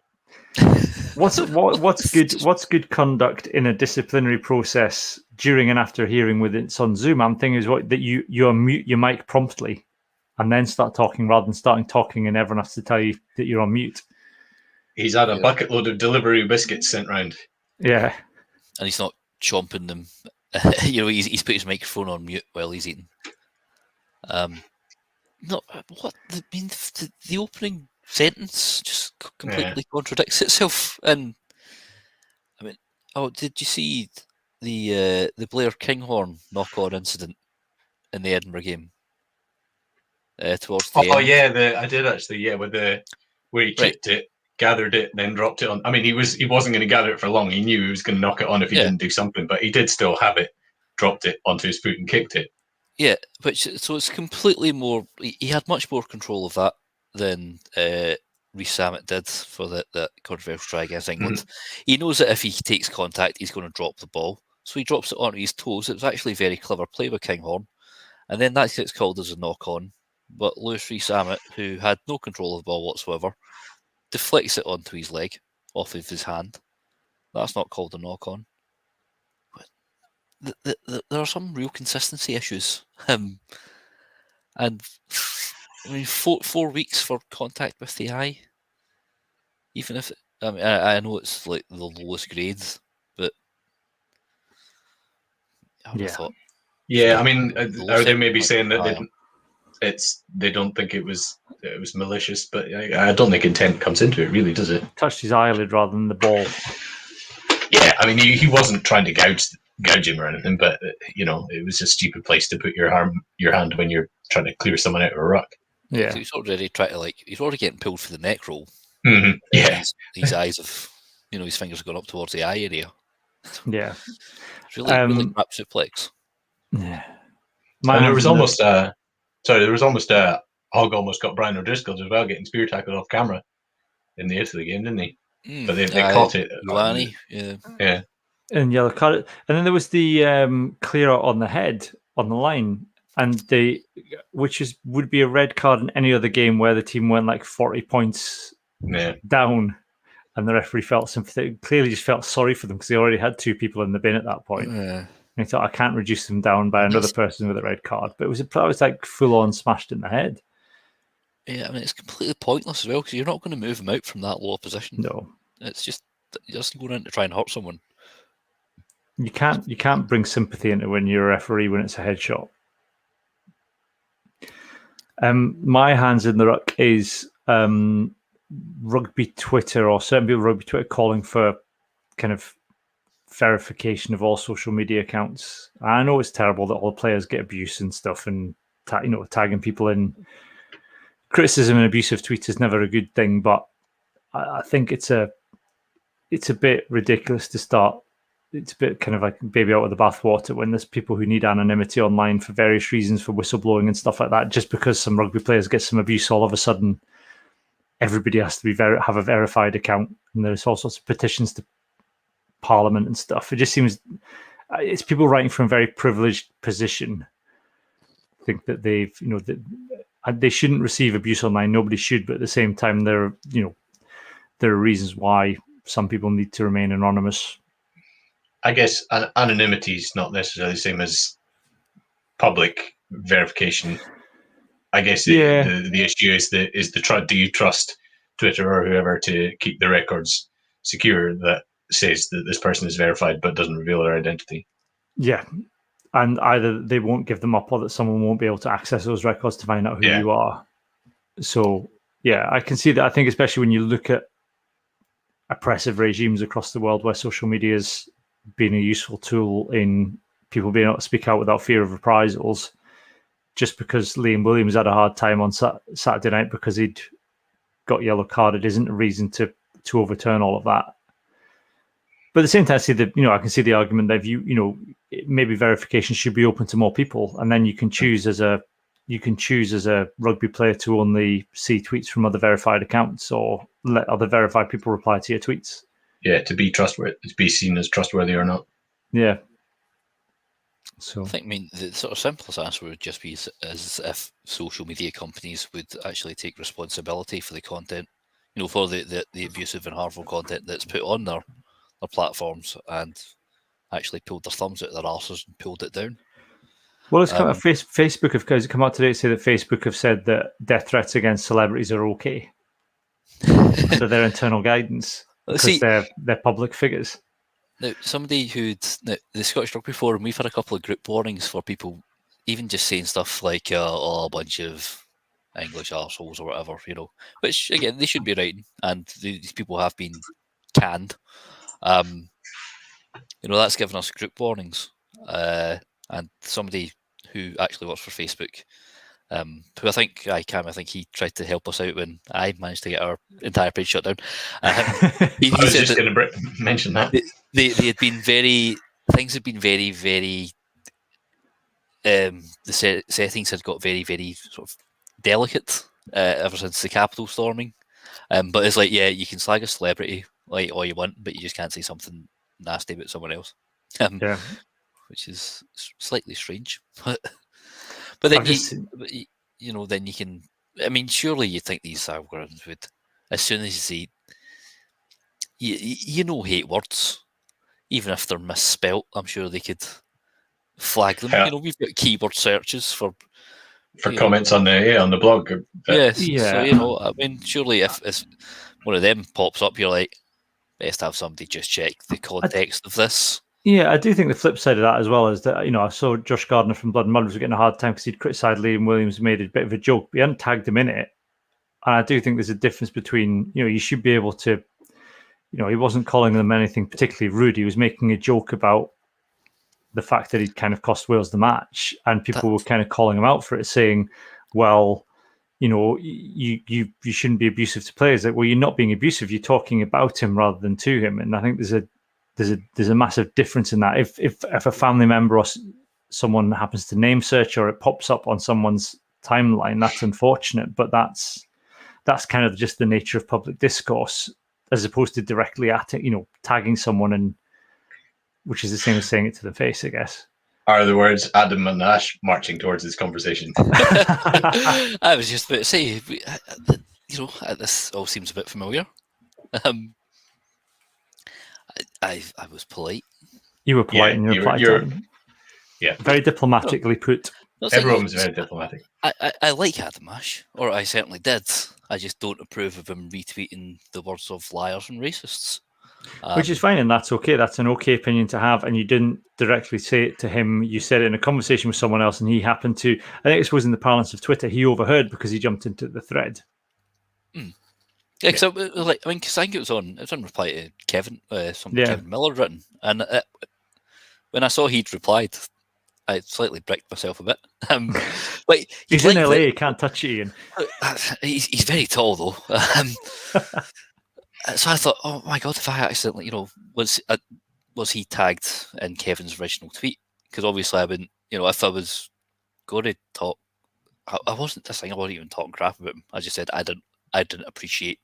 What's good conduct in a disciplinary process during and after hearing with it on Zoom? I'm thinking is that you unmute your mic promptly and then start talking rather than starting talking and everyone has to tell you that you're on mute. He's had a bucket load of delivery biscuits sent round. Yeah. And he's not chomping them. He's put his microphone on mute while he's eating. The opening sentence just completely contradicts itself. And I mean, did you see the Blair Kinghorn knock-on incident in the Edinburgh game? Towards the end? Yeah, I did actually. Yeah, where he kicked it, gathered it, then dropped it on. I mean, he wasn't going to gather it for long. He knew he was going to knock it on if he didn't do something, but he did still have it, dropped it onto his foot and kicked it. Yeah, so it's completely more. He had much more control of that than Rhys Sammet did for the controversial try against England. Mm-hmm. He knows that if he takes contact, he's going to drop the ball, so he drops it onto his toes. It was actually very clever play by Kinghorn, and then that gets called as a knock-on. But Lewis Rhys Sammet, who had no control of the ball whatsoever, deflects it onto his leg, off of his hand. That's not called a knock-on. But there are some real consistency issues. And I mean, 4 weeks for contact with the eye. Even if I know it's like the lowest grades, but I would have thought. Yeah, I mean, are they maybe saying that they don't think it was malicious? But I don't think intent comes into it, really, does it? Touched his eyelid rather than the ball. Yeah, I mean, he wasn't trying to gouge him or anything, but it was a stupid place to put your hand when you're trying to clear someone out of a ruck. Yeah, so he's already he's already getting pulled for the neck roll. Mm-hmm. Yeah, his eyes have, his fingers have gone up towards the eye area. Yeah, it's really crap suplex. Yeah, and there was almost a Hogg almost got Brian O'Driscoll as well, getting spear tackled off camera in the Italy game, didn't he? But they caught it. Luani, yeah. And yellow card. And then there was the clear out on the head on the line, and which would be a red card in any other game where the team went like 40 points down, and the referee felt sympathetic. Clearly, just felt sorry for them because they already had 2 people in the bin at that point. And he thought, I can't reduce them down by another person with a red card. But it was like full on smashed in the head. Yeah, I mean, it's completely pointless as well because you're not going to move him out from that lower position. No, it's just going in to try and hurt someone. You can't bring sympathy into when you're a referee when it's a headshot. My hands in the ruck is rugby Twitter, or certain people rugby Twitter, calling for kind of verification of all social media accounts. I know it's terrible that all the players get abuse and stuff, and tagging people in. Criticism and abusive tweets is never a good thing, but I think it's a bit ridiculous to start. It's a bit kind of like baby out with the bathwater when there's people who need anonymity online for various reasons, for whistleblowing and stuff like that. Just because some rugby players get some abuse, all of a sudden, everybody has to have a verified account, and there's all sorts of petitions to Parliament and stuff. It just seems it's people writing from a very privileged position. I think that they shouldn't receive abuse online. Nobody should, but at the same time, there are reasons why some people need to remain anonymous. I guess anonymity is not necessarily the same as public verification. I guess the issue is do you trust Twitter or whoever to keep the records secure that says that this person is verified but doesn't reveal their identity? Yeah. And either they won't give them up or that someone won't be able to access those records to find out who you are. So, yeah, I can see that. I think especially when you look at oppressive regimes across the world where social media has been a useful tool in people being able to speak out without fear of reprisals, just because Liam Williams had a hard time on Saturday night because he'd got yellow carded isn't a reason to overturn all of that. But at the same time, I can see the argument that maybe verification should be open to more people, and then you can choose as a rugby player to only see tweets from other verified accounts or let other verified people reply to your tweets. Yeah, to be trustworthy, to be seen as trustworthy or not. Yeah. So I think, the sort of simplest answer would just be as if social media companies would actually take responsibility for the content, for the abusive and harmful content that's put on their platforms, and actually pulled their thumbs out their arses and pulled it down. well, it's Facebook have come out today to say that Facebook have said that death threats against celebrities are okay under their internal guidance because they're public figures. Now, somebody the Scottish Rugby Forum, we've had a couple of group warnings for people, even just saying stuff like, a bunch of English arseholes or whatever, which, again, they should be writing, and these people have been canned. That's given us group warnings. And somebody who actually works for Facebook, who I think he tried to help us out when I managed to get our entire page shut down. He I was just going to mention that. They had been things had been very, very, the settings had got very, very sort of delicate ever since the Capitol storming. But it's like, yeah, you can slag a celebrity like all you want, but you just can't say something nasty about someone else. Yeah. Which is slightly strange. But then then you can. I mean, surely you think these algorithms would, as soon as you see, hate words, even if they're misspelt, I'm sure they could flag them. Yeah. We've got keyword searches for comments on the blog. Yes. Yeah. So I mean, surely if one of them pops up, you're like, best have somebody just check the context of this. Yeah, I do think the flip side of that as well is that, I saw Josh Gardner from Blood and Mud was getting a hard time because he'd criticised Liam Williams, made a bit of a joke, but he hadn't tagged him in it. And I do think there's a difference between, you should be able to, he wasn't calling them anything particularly rude. He was making a joke about the fact that he'd kind of cost Wales the match, and people were kind of calling him out for it, saying, well, you shouldn't be abusive to players. Like, well, you're not being abusive. You're talking about him rather than to him. And I think there's a massive difference in that. If a family member or someone happens to name search or it pops up on someone's timeline, that's unfortunate. But that's kind of just the nature of public discourse, as opposed to directly at it, tagging someone, and which is the same as saying it to the face, I guess. Are the words Adam and Ash marching towards this conversation? I was just about to say, this all seems a bit familiar. I was polite. You were polite, and you replied. Yeah, very diplomatically put. Everyone was very diplomatic. I like Adam Ash, or I certainly did. I just don't approve of him retweeting the words of liars and racists. Which is fine, and that's okay. That's an okay opinion to have, and you didn't directly say it to him. You said it in a conversation with someone else, and he happened to, I think this was in the parlance of Twitter, he overheard because he jumped into the thread. Yeah, because I think it was on reply to Kevin, Kevin Miller written, and when I saw he'd replied, I slightly bricked myself a bit. He's in LA, he can't touch you, Ian. He's very tall though. So I thought, oh my god, if I accidentally, was he tagged in Kevin's original tweet? Because obviously I wouldn't, if I was going to talk, I wasn't even talking crap about him. I just said I didn't appreciate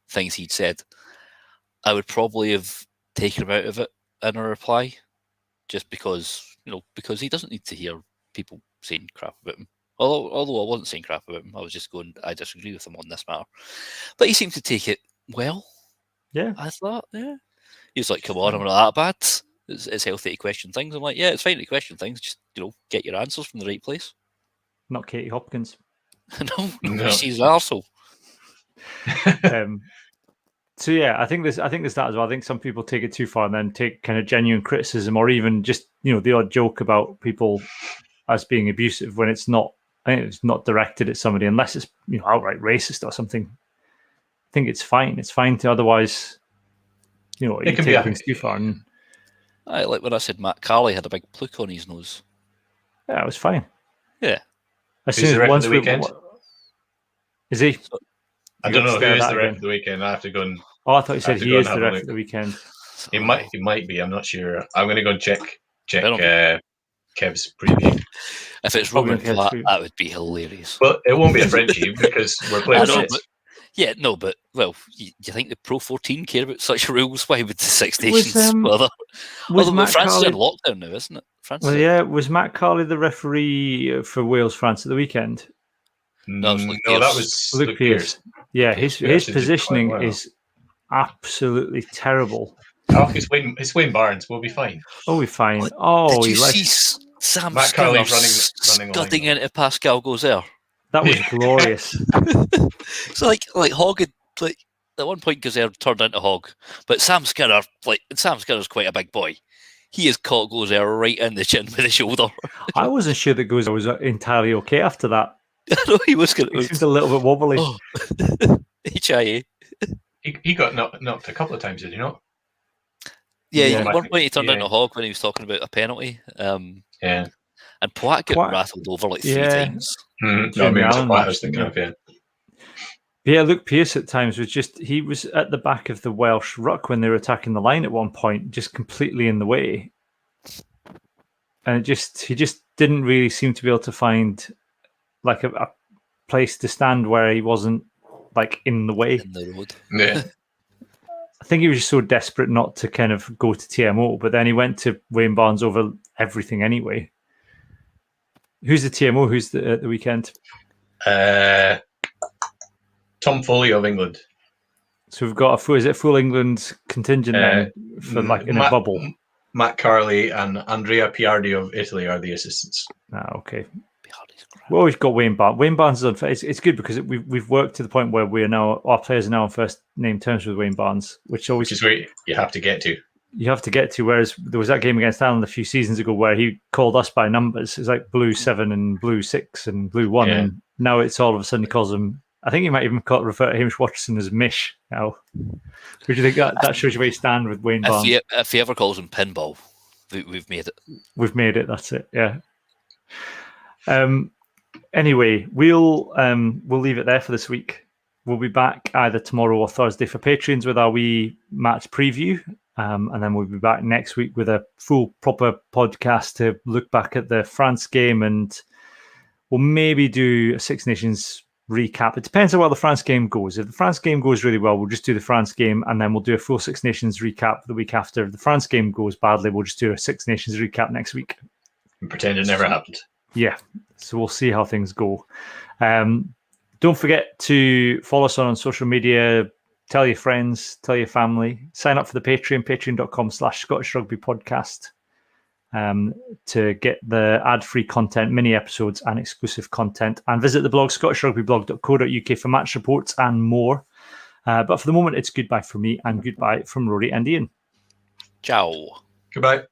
things he'd said. I would probably have taken him out of it in a reply, just because he doesn't need to hear people saying crap about him. Although I wasn't saying crap about him, I was just going, I disagree with him on this matter. But he seemed to take it well. Yeah. I thought, yeah. He was like, come on, I'm not that bad. It's healthy to question things. I'm like, yeah, it's fine to question things. Just, get your answers from the right place. Not Katie Hopkins. No, she's an arsehole. So yeah, I think there's that as well. I think some people take it too far and then take kind of genuine criticism, or even just the odd joke about people as being abusive when it's not. I think it's not directed at somebody unless it's outright racist or something. I think it's fine. It's fine to otherwise, you take things too far. And I like when I said Matt Carley had a big pluke on his nose. Yeah, it was fine. Yeah. As soon as once the weekend. Is he? I don't know who is the ref of the weekend. I have to go and. Oh, I thought you said he is the ref of the weekend. He might be. I'm not sure. I'm going to go and check Kev's preview. If it's Roman, that would be hilarious. Well, it won't be a Frenchie because we're playing. Yeah, no, but do you think the Pro 14 care about such rules? Why would the Six Was, Nations bother? Was Matt France is Carley? in lockdown now, isn't it? France. Well, yeah. Was Matt Carley the referee for Wales France at the weekend? No, it was Luke No, Pearce. that was Luke Pearce. Yeah, his Pearce did positioning quite well. is absolutely terrible. Oh, it's Wayne Barnes. We'll be fine. Oh, we're fine. What? Oh, Did you he see Sam Matt Skinner Carley running scudding along. into Pascal Gozer? that was glorious. So like Hogg had, like at one point Gozer turned into Hogg, but Sam Skinner's quite a big boy. He has caught Gozer right in the chin with his shoulder. I wasn't sure that Gozer was entirely okay after that. I know he was going He seemed a little bit wobbly. Oh. HIA. He got knocked a couple of times, did he not? Yeah, Yeah. at one point he turned Yeah. into Hogg when he was talking about a penalty. Yeah. And Poit got Poit- rattled over like 3 Yeah. times. No, Jimmy maybe that's Allen what I match, was thinking of, yeah. Yeah, Luke Pearce at times he was at the back of the Welsh ruck when they were attacking the line at one point, just completely in the way. And he just didn't really seem to be able to find like a place to stand where he wasn't like in the way. In the road. Yeah. I think he was just so desperate not to kind of go to TMO, but then he went to Wayne Barnes over everything anyway. Who's the TMO? Who's at the weekend? Tom Foley of England. So we've got full England contingent then for like in a bubble. Matt Carley and Andrea Piardi of Italy are the assistants. Ah, okay. Well, we've got Wayne Barnes. Wayne Barnes is on. It's good because we've worked to the point where our players are now on first name terms with Wayne Barnes, which is where you have to get to. You have to get to. Whereas there was that game against Ireland a few seasons ago where he called us by numbers. It's like blue 7 and blue 6 and blue 1, and now it's all of a sudden he calls him. I think he might even refer to Hamish Watterson as Mish now. Would you think that shows you where you stand with Wayne Barnes? If he ever calls him pinball, we've made it. We've made it. That's it. Yeah. Anyway, we'll leave it there for this week. We'll be back either tomorrow or Thursday for Patreons with our wee match preview, and then we'll be back next week with a full proper podcast to look back at the France game, and we'll maybe do a Six Nations recap. It depends on how the France game goes. If the France game goes really well, we'll just do the France game, and then we'll do a full Six Nations recap the week after. If the France game goes badly, we'll just do a Six Nations recap next week. And pretend it never happened. Yeah, so we'll see how things go. Don't forget to follow us on social media. Tell your friends, tell your family. Sign up for the Patreon, patreon.com/Scottish Rugby Podcast, to get the ad-free content, mini episodes and exclusive content. And visit the blog, scottishrugbyblog.co.uk for match reports and more. But for the moment, it's goodbye from me and goodbye from Rory and Iain. Ciao. Goodbye.